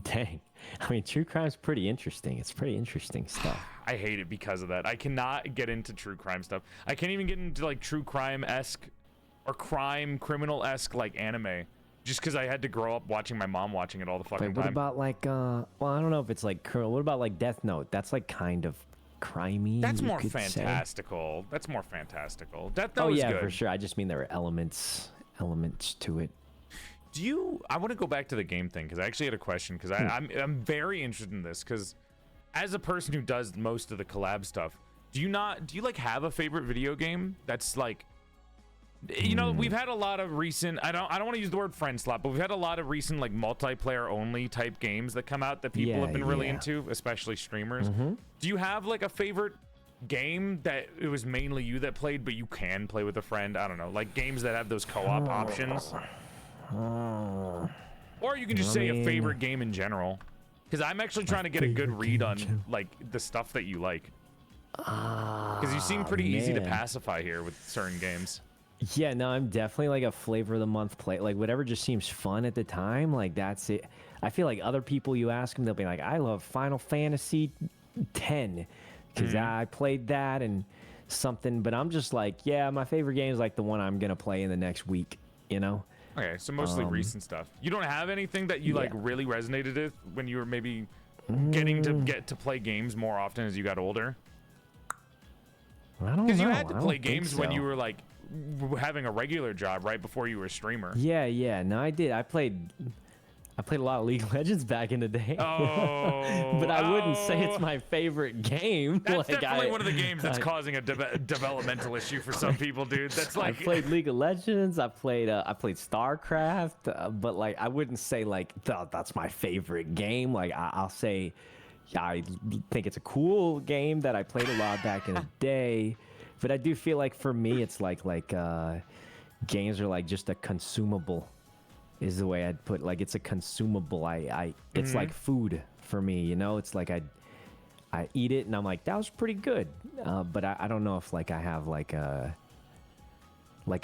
Dang. I mean, true crime's pretty interesting. It's pretty interesting stuff. I hate it because of that. I cannot get into true crime stuff. I can't even get into like true crime-esque or criminal-esque like anime. Just because I had to grow up watching my mom watching it all the fucking Wait, what time. about like, well, I don't know if it's like, what about like Death Note? That's like kind of crimey. That's you more could say. fantastical. That's more fantastical. Death Note Oh is yeah, good. for sure. I just mean there are elements to it. I want to go back to the game thing because I actually had a question because I'm very interested in this because as a person who does most of the collab stuff, do you like have a favorite video game that's like, we've had a lot of recent, I don't want to use the word friend slap, but we've had a lot of recent like multiplayer only type games that come out that people have been really into, especially streamers. Do you have like a favorite game that it was mainly you that played, but you can play with a friend? I don't know, like games that have those co-op options. Or you can just say a favorite game in general, because I'm actually trying to get a good read on like the stuff that you like, because you seem pretty easy to man. pacify here with certain games. Yeah, no, I'm definitely like a flavor of the month play. Like whatever just seems fun at the time, like that's it. I feel like other people you ask them, they'll be like, I love Final Fantasy 10 because I played that and something. But I'm just like, yeah, my favorite game is like the one I'm gonna play in the next week. Okay, so mostly recent stuff. You don't have anything that you like really resonated with when you were maybe getting to get to play games more often as you got older? I don't know. Because you had I to don't play think games when so. you were like having a regular job right before you were a streamer. Yeah, no, I did. I played I played a lot of League of Legends back in the day. Oh, but I wouldn't say it's my favorite game. That's definitely one of the games that's causing a developmental issue for some people, dude. That's like I played League of Legends. I played StarCraft, but like I wouldn't say like that's my favorite game. Like I'll say I think it's a cool game that I played a lot back in the day. But I do feel like for me, it's like games are like just a consumable. Is the way I'd put. Like it's a consumable. It's like food for me. You know, it's like I eat it and I'm like that was pretty good. But I don't know if like I have like a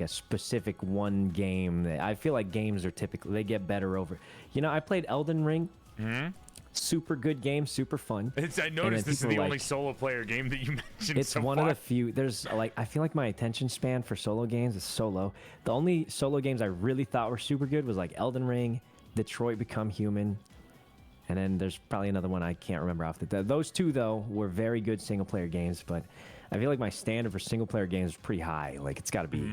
specific one game that I feel like games are typically they get better over. You know, I played Elden Ring. Super good game, super fun. I noticed this is the only solo player game that you mentioned. It's one of the few. There's like I feel like my attention span for solo games is so low. The only solo games I really thought were super good was like Elden Ring, Detroit Become Human, and then there's probably another one I can't remember off the top. Those two though were very good single player games, but I feel like my standard for single player games is pretty high. Like it's got to be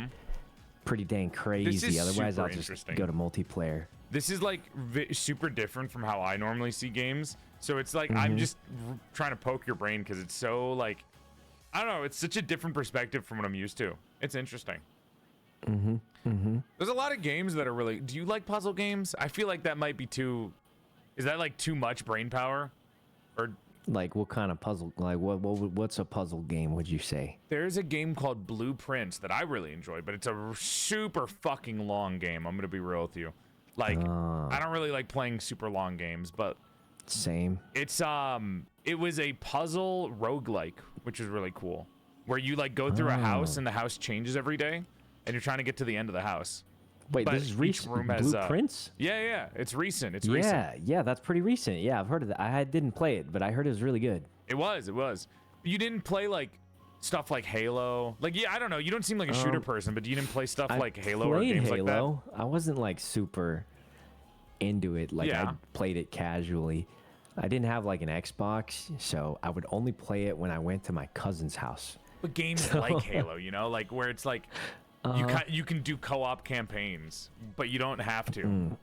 pretty dang crazy. Otherwise, I'll just go to multiplayer. This is like super different from how I normally see games. So it's like I'm just trying to poke your brain because it's so like, I don't know. It's such a different perspective from what I'm used to. It's interesting. There's a lot of games that are really. Do you like puzzle games? I feel like that might be too. Is that like too much brain power? Or like what kind of puzzle? Like what's a puzzle game? Would you say? There's a game called Blueprints that I really enjoy, but it's a super fucking long game. I'm gonna be real with you. Like, I don't really like playing super long games, but same. It's it was a puzzle roguelike, which is really cool, where you like go through a house and the house changes every day, and you're trying to get to the end of the house. Wait, but this is recent. Blueprints? Yeah, it's recent. It's recent. Yeah, that's pretty recent. Yeah, I've heard of that. I didn't play it, but I heard it was really good. It was. You didn't play like stuff like Halo. Like, yeah, I don't know. You don't seem like a shooter person, but you didn't play stuff like Halo or games like that? I wasn't like super into it. Like I played it casually. I didn't have like an Xbox, so I would only play it when I went to my cousin's house. But games like Halo, you know, like where it's like you can do co-op campaigns, but you don't have to.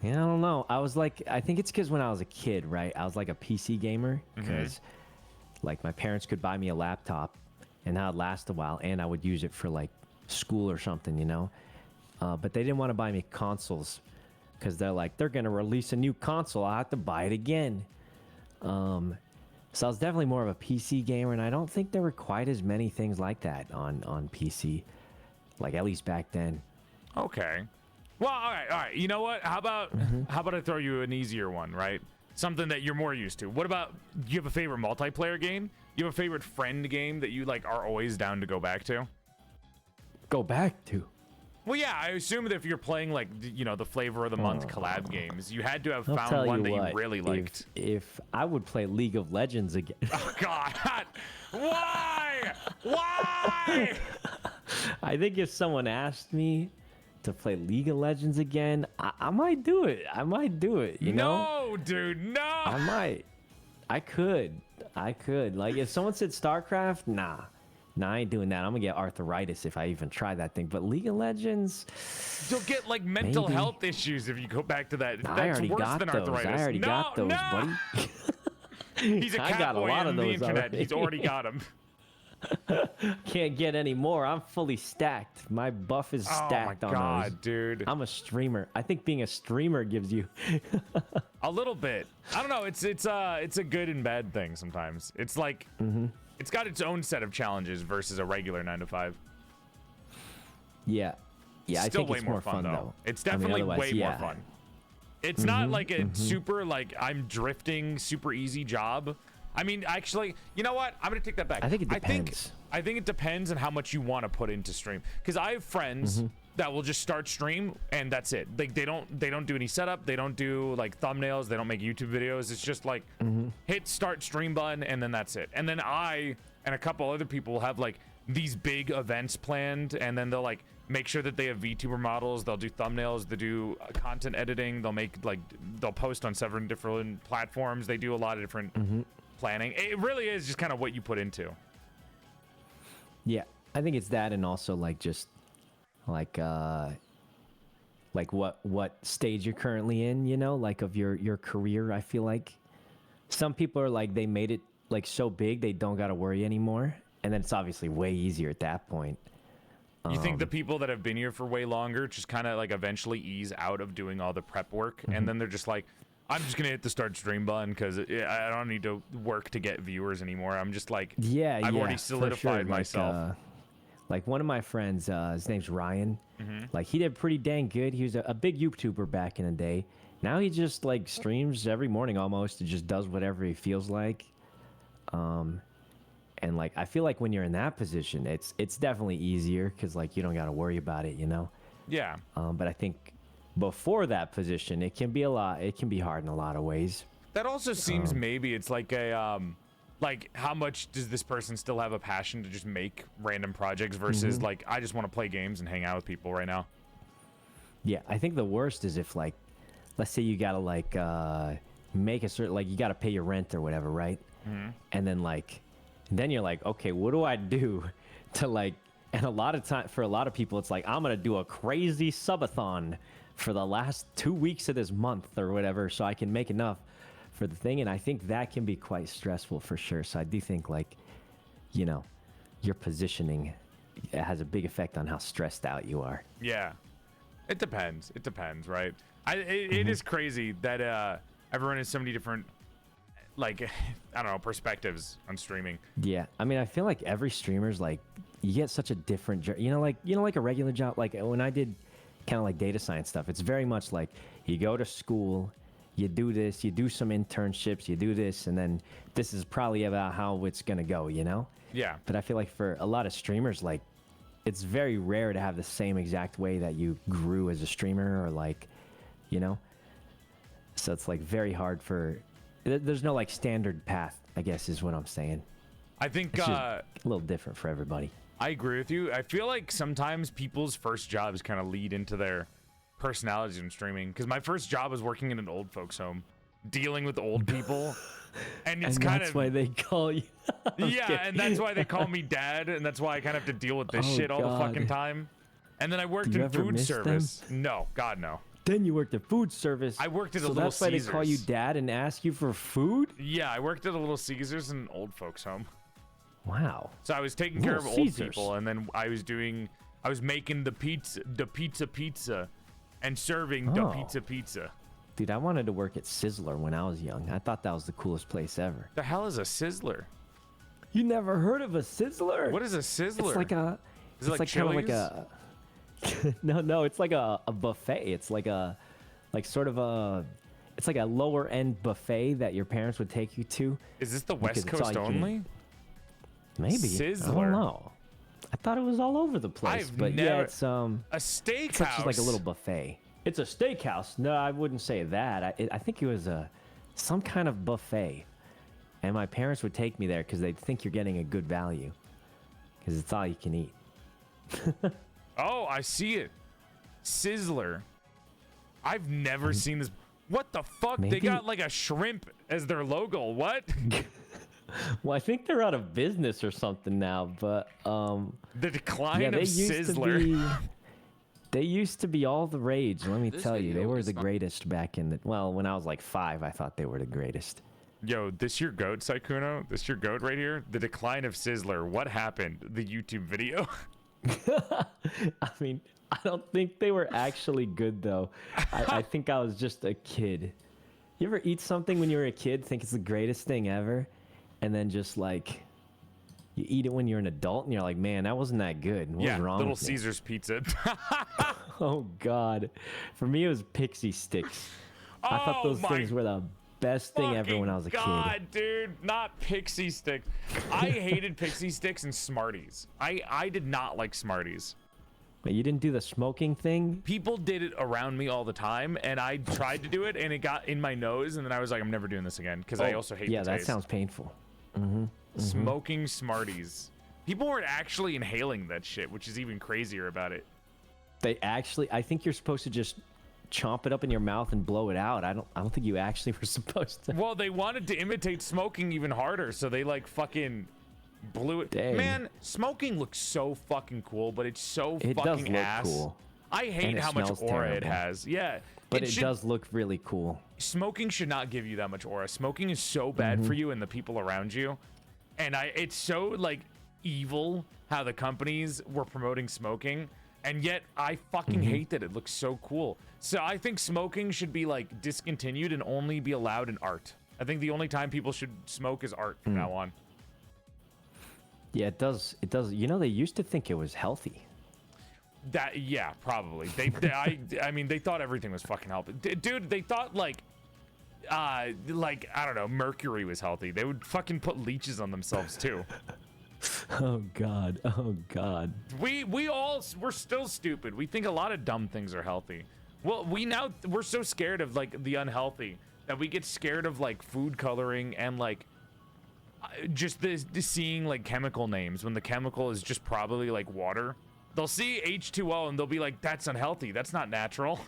Yeah, I don't know. I was like, I think it's because when I was a kid, right? I was like a PC gamer because like my parents could buy me a laptop and that would last a while and I would use it for like school or something, you know? But they didn't want to buy me consoles because they're like, they're going to release a new console. I'll have to buy it again. So I was definitely more of a PC gamer and I don't think there were quite as many things like that on PC, like at least back then. Okay. Well, all right. You know what? How about I throw you an easier one, right? Something that you're more used to. What about, do you have a favorite multiplayer game? You have a favorite friend game that you like are always down to go back to? Go back to? Well, yeah, I assume that if you're playing like, you know, the flavor of the month collab games, you had to have found one that you really liked. If I would play League of Legends again. Oh, God. Why? I think if someone asked me to play League of Legends again, I might do it. You know? No, dude, no. I might. I could. Like, if someone said StarCraft, nah, I ain't doing that. I'm gonna get arthritis if I even try that thing. But League of Legends, you'll get like mental health issues if you go back to that. That's worse than arthritis. I already got those, buddy. He's a cat boy on the internet. Already. He's already got them. Can't get any more. I'm fully stacked. My buff is stacked on those. Oh my God, dude. I'm a streamer. I think being a streamer gives you a little bit. I don't know. It's a good and bad thing sometimes. It's like it's got its own set of challenges versus a regular 9 to 5. Yeah. I Still think way it's more fun though. It's definitely way more fun. It's not like a super like I'm drifting super easy job. I mean, actually, you know what? I'm gonna take that back. I think it depends. I think it depends on how much you want to put into stream. Because I have friends that will just start stream and that's it. Like they don't do any setup. They don't do like thumbnails. They don't make YouTube videos. It's just like hit start stream button and then that's it. And then I and a couple other people have like these big events planned, and then they'll like make sure that they have VTuber models. They'll do thumbnails. They do content editing. They'll post on several different platforms. They do a lot of different planning. It really is just kind of what you put into. Yeah, I think it's that, and also like just like like what stage you're currently in, you know, like of your career. I feel like some people are like they made it like so big they don't got to worry anymore, and then it's obviously way easier at that point. You think the people that have been here for way longer just kind of like eventually ease out of doing all the prep work, and then they're just like, I'm just gonna hit the start stream button because I don't need to work to get viewers anymore. I'm just like, I've already solidified myself. Like one of my friends, his name's Ryan. Like he did pretty dang good. He was a big YouTuber back in the day. Now he just like streams every morning almost. He just does whatever he feels like. And like I feel like when you're in that position, it's definitely easier because like you don't got to worry about it, you know. Yeah. But I think before that position, it can be hard in a lot of ways. That also seems maybe it's like a like how much does this person still have a passion to just make random projects versus like I just want to play games and hang out with people right now. Yeah, I think the worst is if like, let's say you gotta like make a certain, like you gotta pay your rent or whatever, right? And then like, then you're like, okay, what do I do to like? And a lot of time for a lot of people, it's like I'm gonna do a crazy subathon for the last 2 weeks of this month or whatever, so I can make enough for the thing. And I think that can be quite stressful for sure. So I do think like, you know, your positioning has a big effect on how stressed out you are. Yeah, it depends. It depends, right? It is crazy that everyone has so many different, like, I don't know, perspectives on streaming. Yeah, I mean, I feel like every streamer's like, you get such a different, you know, like a regular job. Like when I did kind of like data science stuff, it's very much like you go to school, you do this, you do some internships, you do this, and then this is probably about how it's gonna go, you know? Yeah. But I feel like for a lot of streamers, like, it's very rare to have the same exact way that you grew as a streamer, or like, you know? So it's like very hard for, there's no like standard path, I guess is what I'm saying. I think it's just a little different for everybody. I agree with you. I feel like sometimes people's first jobs kind of lead into their personalities in streaming, because my first job was working in an old folks home dealing with old people, and it's kind of that's why they call you yeah kidding. And that's why they call me dad, and that's why I kind of have to deal with this shit all the fucking time. And then I worked in food service. No, God no. Then you worked at food service. I worked at a so Little that's why Caesars. they call you dad and ask you for food? Yeah, I worked at a Little Caesars in an old folks home. Wow. So I was taking care of old people, and then I was making the pizza and serving the pizza. Dude, I wanted to work at Sizzler when I was young. I thought that was the coolest place ever. The hell is a Sizzler? You never heard of a Sizzler? What is a Sizzler? It's like a, is it like Chili's? Kind of like a no, it's like a buffet. It's like a, like sort of a, it's like a lower end buffet that your parents would take you to. Is this the West Coast only? Maybe. Sizzler. I don't know. I thought it was all over the place. But yeah, it's a steakhouse. It's just like a little buffet. It's a steakhouse. No, I wouldn't say that. I think it was some kind of buffet. And my parents would take me there because they'd think you're getting a good value. Because it's all you can eat. Oh, I see it. Sizzler. I've never seen this. What the fuck? Maybe. They got like a shrimp as their logo. What? Well, I think they're out of business or something now, but the decline of Sizzler. They used to be all the rage, let me tell you. They were the greatest back in the, well, when I was like 5, I thought they were the greatest. Yo, this your goat, Sykkuno? This your goat right here? The decline of Sizzler. What happened? The YouTube video? I mean, I don't think they were actually good, though. I think I was just a kid. You ever eat something when you were a kid, think it's the greatest thing ever, and then just like, you eat it when you're an adult, and you're like, man, that wasn't that good. What was wrong Little with Caesars pizza. Oh, God. For me, it was Pixie Sticks. I thought those things were the best thing ever when I was a kid. Dude, not Pixie Sticks. I hated Pixie Sticks and Smarties. I did not like Smarties. But you didn't do the smoking thing? People did it around me all the time, and I tried to do it, and it got in my nose, and then I was like, I'm never doing this again, because I also hate the taste. Yeah, that sounds painful. Smoking Smarties. People weren't actually inhaling that shit, which is even crazier about it. They actually, I think you're supposed to just chomp it up in your mouth and blow it out. I don't think you actually were supposed to. Well, they wanted to imitate smoking even harder, so they like fucking blew it. Dang. Man, smoking looks so fucking cool, but it's so It fucking does look ass. cool. I hate how much aura it has. Yeah. But it does look really cool. Smoking should not give you that much aura. Smoking is so bad for you and the people around you. And it's so like evil how the companies were promoting smoking. And yet I fucking hate that it looks so cool. So I think smoking should be like discontinued and only be allowed in art. I think the only time people should smoke is art from now on. Yeah, it does. It does. You know, they used to think it was healthy. Yeah, probably. I mean, they thought everything was fucking healthy. Dude, they thought like I don't know, mercury was healthy. They would fucking put leeches on themselves too. Oh god. Oh god. We're still stupid. We think a lot of dumb things are healthy. Well, we're so scared of like the unhealthy that we get scared of like food coloring and like just this seeing like chemical names when the chemical is just probably like water. They'll see H2O and they'll be like, that's unhealthy. That's not natural.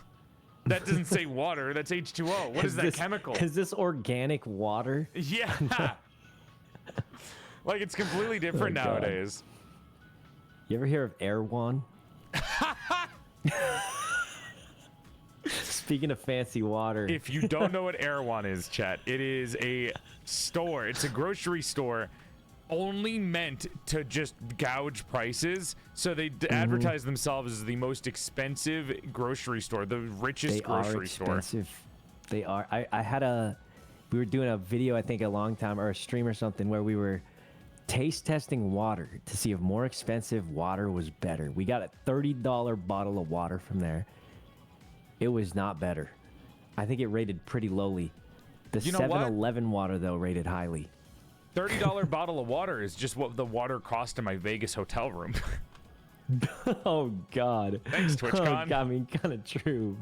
That doesn't say water. That's H2O. What is that chemical? Is this organic water? Yeah. Like, it's completely different nowadays. You ever hear of Erewhon? Speaking of fancy water. If you don't know what Erewhon is, chat, it is a store. It's a grocery store only meant to just gouge prices. So they advertise themselves as the most expensive grocery store, the richest grocery store. They are. We were doing a video, I think a long time, or a stream or something, where we were taste testing water to see if more expensive water was better. We got a $30 bottle of water from there. It was not better. I think it rated pretty lowly. The 7-Eleven water, though, rated highly. $30 bottle of water is just what the water cost in my Vegas hotel room. Oh God! Thanks, TwitchCon. I mean, kind of true.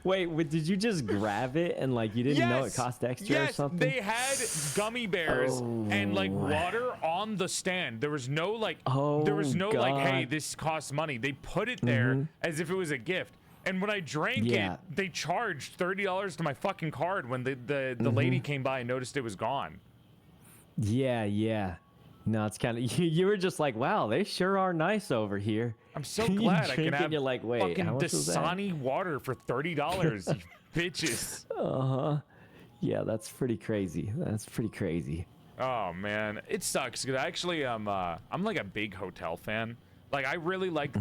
Wait, did you just grab it and like you didn't know it cost extra or something? They had gummy bears and like water on the stand. There was no like, like, hey, this costs money. They put it there as if it was a gift. And when I drank it, they charged $30 to my fucking card when the lady came by and noticed it was gone. Yeah. No, it's kind of you were just like, wow, they sure are nice over here. I'm so glad I can have you're like, wait, fucking how much Dasani water for $30, you bitches. Yeah, that's pretty crazy. That's pretty crazy. Oh man, it sucks because actually I'm like a big hotel fan. Like I really like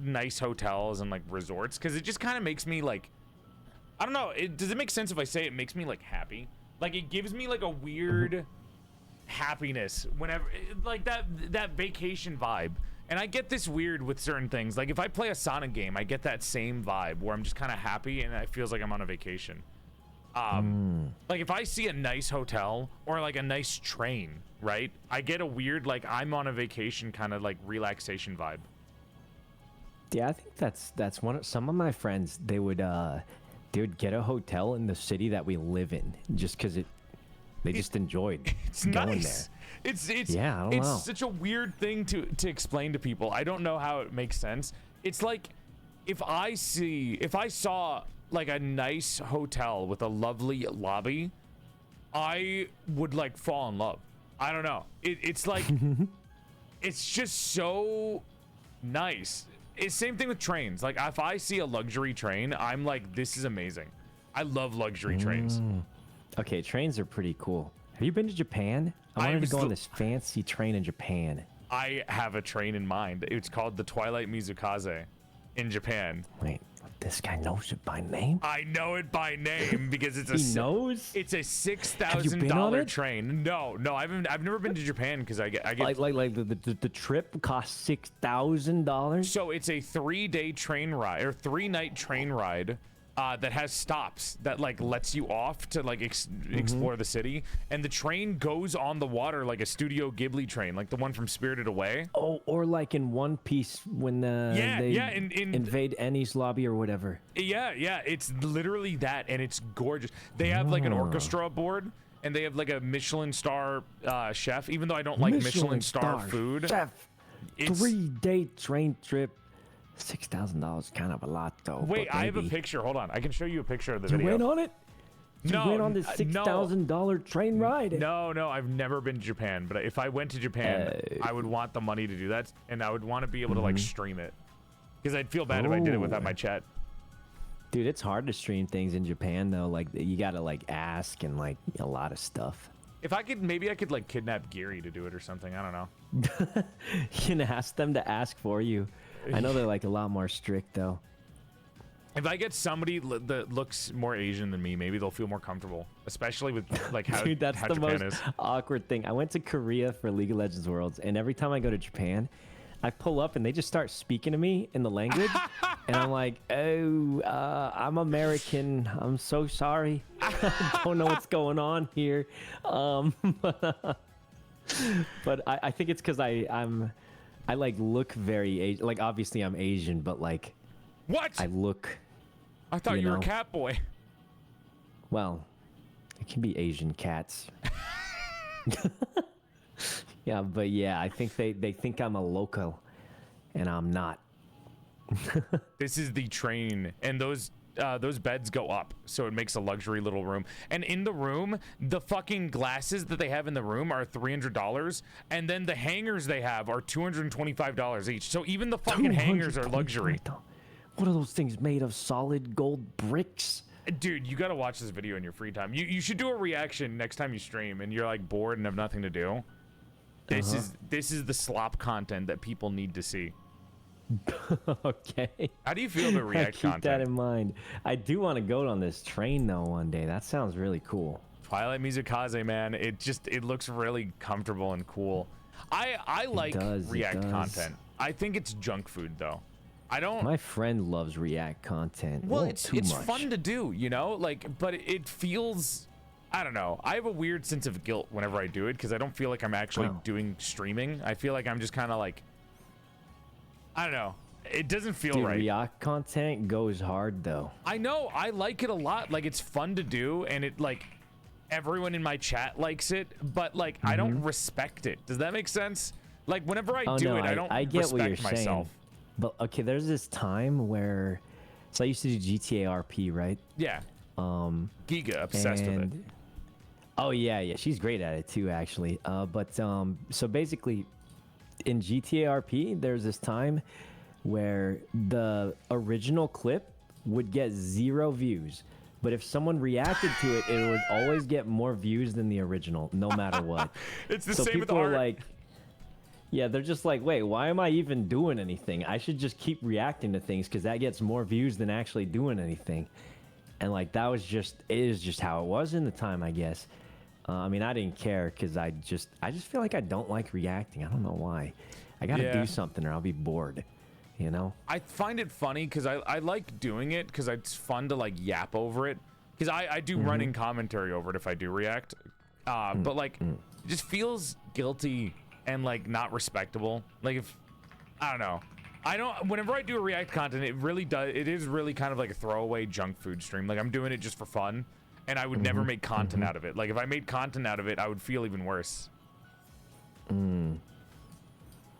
nice hotels and like resorts because it just kind of makes me like, I don't know. Does it make sense if I say it makes me like happy? Like it gives me like a weird happiness whenever like that vacation vibe. And I get this weird with certain things. Like if I play a Sonic game, I get that same vibe where I'm just kind of happy and it feels like I'm on a vacation. Like if I see a nice hotel or like a nice train, right? I get a weird like I'm on a vacation kind of like relaxation vibe. Yeah, I think that's one of some of my friends. They would get a hotel in the city that we live in just because they just enjoyed going there. It's yeah, I don't know. Such a weird thing to explain to people. I don't know how it makes sense. It's like if I saw like a nice hotel with a lovely lobby, I would like fall in love. I don't know. It's like it's just so nice. It's same thing with trains. Like if I see a luxury train, I'm like, this is amazing. I love luxury trains. Okay, trains are pretty cool. Have you been to Japan? I wanted to go on this fancy train in Japan. I have a train in mind. It's called the Twilight Mizukaze in Japan. Wait, this guy knows it by name? I know it by name because it's He knows? It's a $6,000 train. No, I've never been to Japan because I get like the trip costs $6,000. So it's a 3-day train ride or 3-night train ride. That has stops that like lets you off to like explore the city, and the train goes on the water like a Studio Ghibli train, like the one from Spirited Away. Oh, or like in One Piece when they invade Eni's lobby or whatever. Yeah, it's literally that, and it's gorgeous. They have like an orchestra aboard, and they have like a Michelin star chef. Even though I don't like Michelin star food, chef. 3-day train trip. $6,000 kind of a lot though. Wait, I have a picture. Hold on, I can show you a picture of the video. You went on it? You went on this $6,000 train ride? No, I've never been to Japan. But if I went to Japan, I would want the money to do that, and I would want to be able to like stream it. Because I'd feel bad if I did it without my chat. Dude, it's hard to stream things in Japan though. Like you gotta like ask and like a lot of stuff. If I could, maybe I could like kidnap Geary to do it or something. I don't know. You can ask them to ask for you. I know they're like a lot more strict though. If I get somebody that looks more Asian than me, maybe they'll feel more comfortable, especially with like how Dude, that's how the Japan most is. awkward thing. I went to Korea for League of Legends Worlds, and every time I go to Japan, I pull up and they just start speaking to me in the language, and I'm like, "Oh, I'm American. I'm so sorry. I don't know what's going on here." But I think it's because I like look very Asian. Like obviously I'm Asian, but like What? I look. I thought you were a know. cat boy. Well, it can be Asian cats. Yeah, but yeah, I think they think I'm a local, and I'm not. This is the train, and those beds go up, so it makes a luxury little room. And in the room, the fucking glasses that they have in the room are $300, and then the hangers they have are $225 each. So even the fucking hangers are luxury. What are those things made of? Solid gold bricks? Dude, you gotta watch this video in your free time. You should do a reaction next time you stream and you're like bored and have nothing to do. This is the slop content that people need to see. Okay. How do you feel about React Keep content? that in mind. I do want to go on this train though one day. That sounds really cool. Twilight Mizukage, man, it looks really comfortable and cool. I like React content. I think it's junk food though. I don't. My friend loves React content. Well, Well, it's fun to do, you know, like, but it feels, I don't know. I have a weird sense of guilt whenever I do it because I don't feel like I'm actually doing streaming. I feel like I'm just kind of like, I don't know. It doesn't feel Dude, right. React content goes hard though. I know. I like it a lot. Like, it's fun to do, and it like everyone in my chat likes it, but like I don't respect it. Does that make sense? Like, whenever I do it, I don't I get what you're respect myself. saying. But okay, there's this time where, so I used to do GTA RP, right? Yeah. Giga obsessed with it. Oh yeah, she's great at it too, actually. So basically, in GTA RP, there's this time where the original clip would get 0 views, but if someone reacted to it, it would always get more views than the original, no matter what. It's the so same with people art. are like, yeah, they're just like, wait, why am I even doing anything? I should just keep reacting to things because that gets more views than actually doing anything. And like that was just, it is just how it was in the time, I guess. I mean, I didn't care because I just feel like I don't like reacting. I don't know why. I gotta do something or I'll be bored, you know? I find it funny because I like doing it because it's fun to like yap over it. Because I do running commentary over it if I do react. But like, it just feels guilty and like not respectable. Like if, I don't know. Whenever I do a react content, it is really kind of like a throwaway junk food stream. Like I'm doing it just for fun and I would never make content out of it. Like if I made content out of it, I would feel even worse.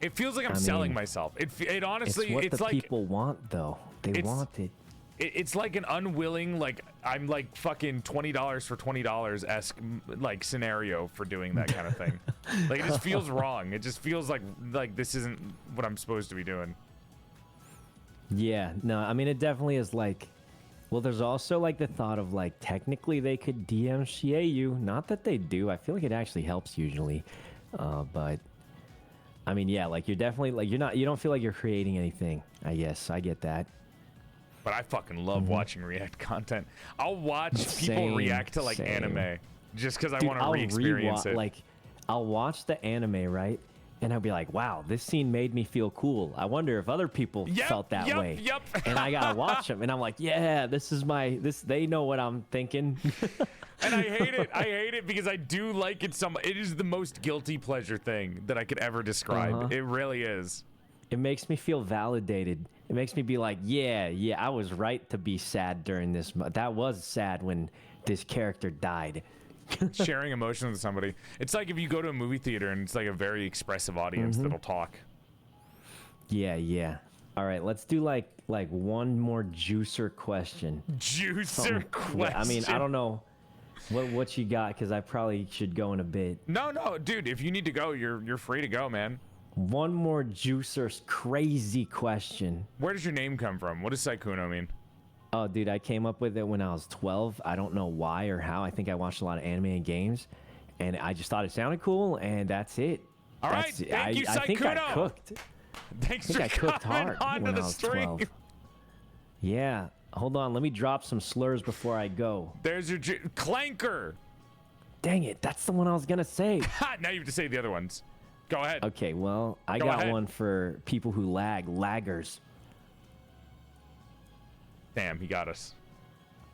It feels like I'm selling myself. It honestly, it's what like people want though. They want it. It's like an unwilling, like I'm like fucking $20 for $20-esque like scenario for doing that kind of thing. Like it just feels wrong. It just feels like this isn't what I'm supposed to be doing. Yeah, no, I mean it definitely is like, well, there's also like the thought of like technically they could DMCA you. Not that they do. I feel like it actually helps usually, but I mean, yeah, like you're definitely like you don't feel like you're creating anything. I guess I get that. But I fucking love watching React content. I'll watch people react to like anime just because I want to re-experience it. Like, I'll watch the anime, right? And I'll be like, wow, this scene made me feel cool. I wonder if other people felt that way. Yep. And I gotta watch them. And I'm like, yeah, they know what I'm thinking. And I hate it. I hate it because I do like it it is the most guilty pleasure thing that I could ever describe. It really is. It makes me feel validated. It makes me be like, yeah, I was right to be sad during this. That was sad when this character died. Sharing emotions with somebody. It's like if you go to a movie theater and it's like a very expressive audience that'll talk. Yeah. All right, let's do like one more juicer question. Question. I mean, I don't know what you got because I probably should go in a bit. No, dude. If you need to go, you're free to go, man. One more juicer's crazy question. Where does your name come from? What does Sykkuno mean? Oh, dude, I came up with it when I was 12. I don't know why or how. I think I watched a lot of anime and games, and I just thought it sounded cool, and that's it. All right, thank you, Sykkuno. I think I cooked. Thanks I think for I cooked coming hard onto when the I was stream. 12. Yeah. Hold on. Let me drop some slurs before I go. There's your clanker. Dang it. That's the one I was going to say. Now you have to say the other ones. Go ahead. Okay, well, I Go got ahead. one for people who laggers. Damn, he got us.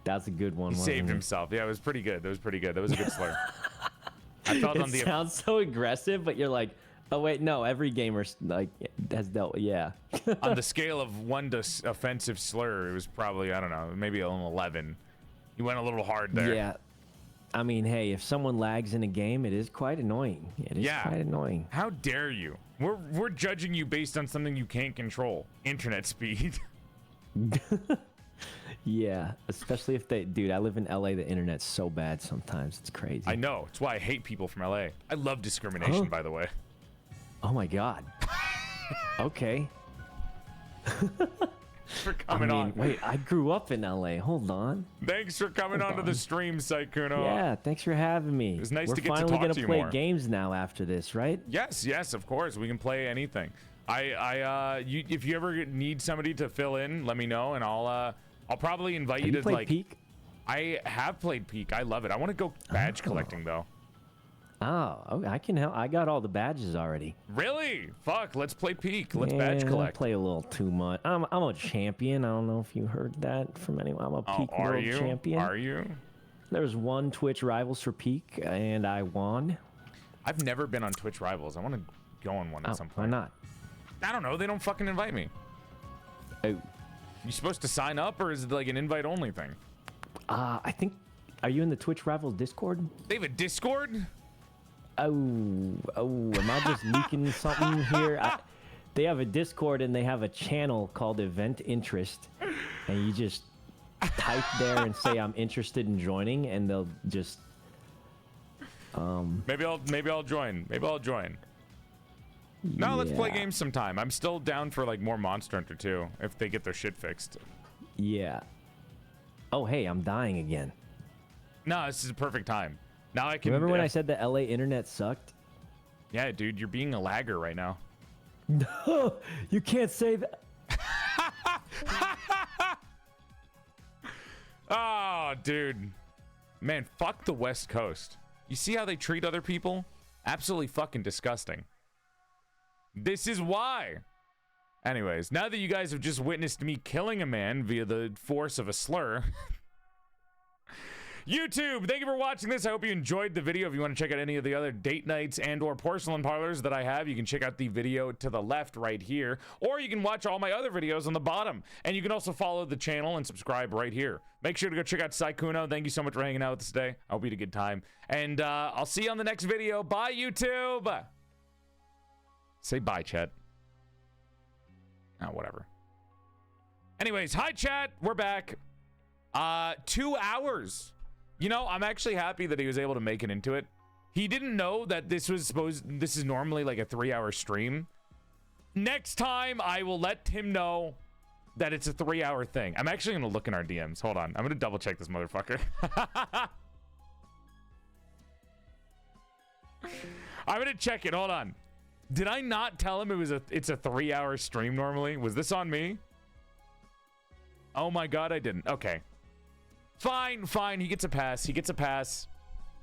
That's a good one. He saved himself. Yeah, it was pretty good. That was pretty good. That was a good slur. I felt on the. It sounds so aggressive, but you're like, oh wait, no. Every gamer like has dealt. Yeah. On the scale of 1 to offensive slur, it was probably, I don't know, maybe an 11. You went a little hard there. Yeah. I mean, hey, if someone lags in a game, it is quite annoying. It is quite annoying. How dare you? We're judging you based on something you can't control. Internet speed. Yeah, especially if they, dude, I live in LA. The internet's so bad sometimes. It's crazy. I know. It's why I hate people from LA. I love discrimination, by the way. Oh my God. Okay. For coming on. Wait, I grew up in LA. Hold on. Thanks for coming onto the stream, Sykkuno. Yeah, thanks for having me. It was nice We're to get to finally talk gonna to you play more. games now after this, right? Yes, of course. We can play anything. If you ever need somebody to fill in, let me know, and I'll probably invite Have you you to played like. Peak? I have played Peak. I love it. I want to go badge collecting though. Oh, okay, I can help. I got all the badges already. Really? Fuck. Let's play Peak. Let's badge Yeah, collect. I play a little too much. I'm a champion. I don't know if you heard that from anyone. I'm a Peak World champion. Are you? There's one Twitch Rivals for Peak, and I won. I've never been on Twitch Rivals. I want to go on one at some Why point. not? I don't know. They don't fucking invite me. Oh, You supposed to sign up, or is it like an invite only thing? I think. Are you in the Twitch Rivals Discord? They have a Discord? Oh, am I just leaking something here? They have a Discord and they have a channel called Event Interest, and you just type there and say I'm interested in joining, and they'll just. Maybe I'll join. No, let's play games sometime. I'm still down for like more Monster Hunter 2 if they get their shit fixed. Yeah. Oh, hey, I'm dying again. No, this is a perfect time. Now I can. Remember when I said the LA internet sucked? Yeah, dude, you're being a lagger right now. No, you can't say that. Oh, dude. Man, fuck the West Coast. You see how they treat other people? Absolutely fucking disgusting. This is why. Anyways, now that you guys have just witnessed me killing a man via the force of a slur. YouTube, thank you for watching this. I hope you enjoyed the video. If you want to check out any of the other date nights and or porcelain parlors that I have, you can check out the video to the left right here, or you can watch all my other videos on the bottom. And you can also follow the channel and subscribe right here. Make sure to go check out Sykkuno. Thank you so much for hanging out with us today. I hope you had a good time. And I'll see you on the next video. Bye, YouTube. Say bye, chat. Oh, whatever. Anyways, hi, chat. We're back. 2 hours. You know, I'm actually happy that he was able to make it into it. He didn't know that this is normally like a 3-hour stream. Next time, I will let him know that it's a 3-hour thing. I'm actually going to look in our DMs. Hold on. I'm going to double check this motherfucker. I'm going to check it. Hold on. Did I not tell him it's a 3-hour stream normally? Was this on me? Oh my God, I didn't. Okay. Fine. He gets a pass.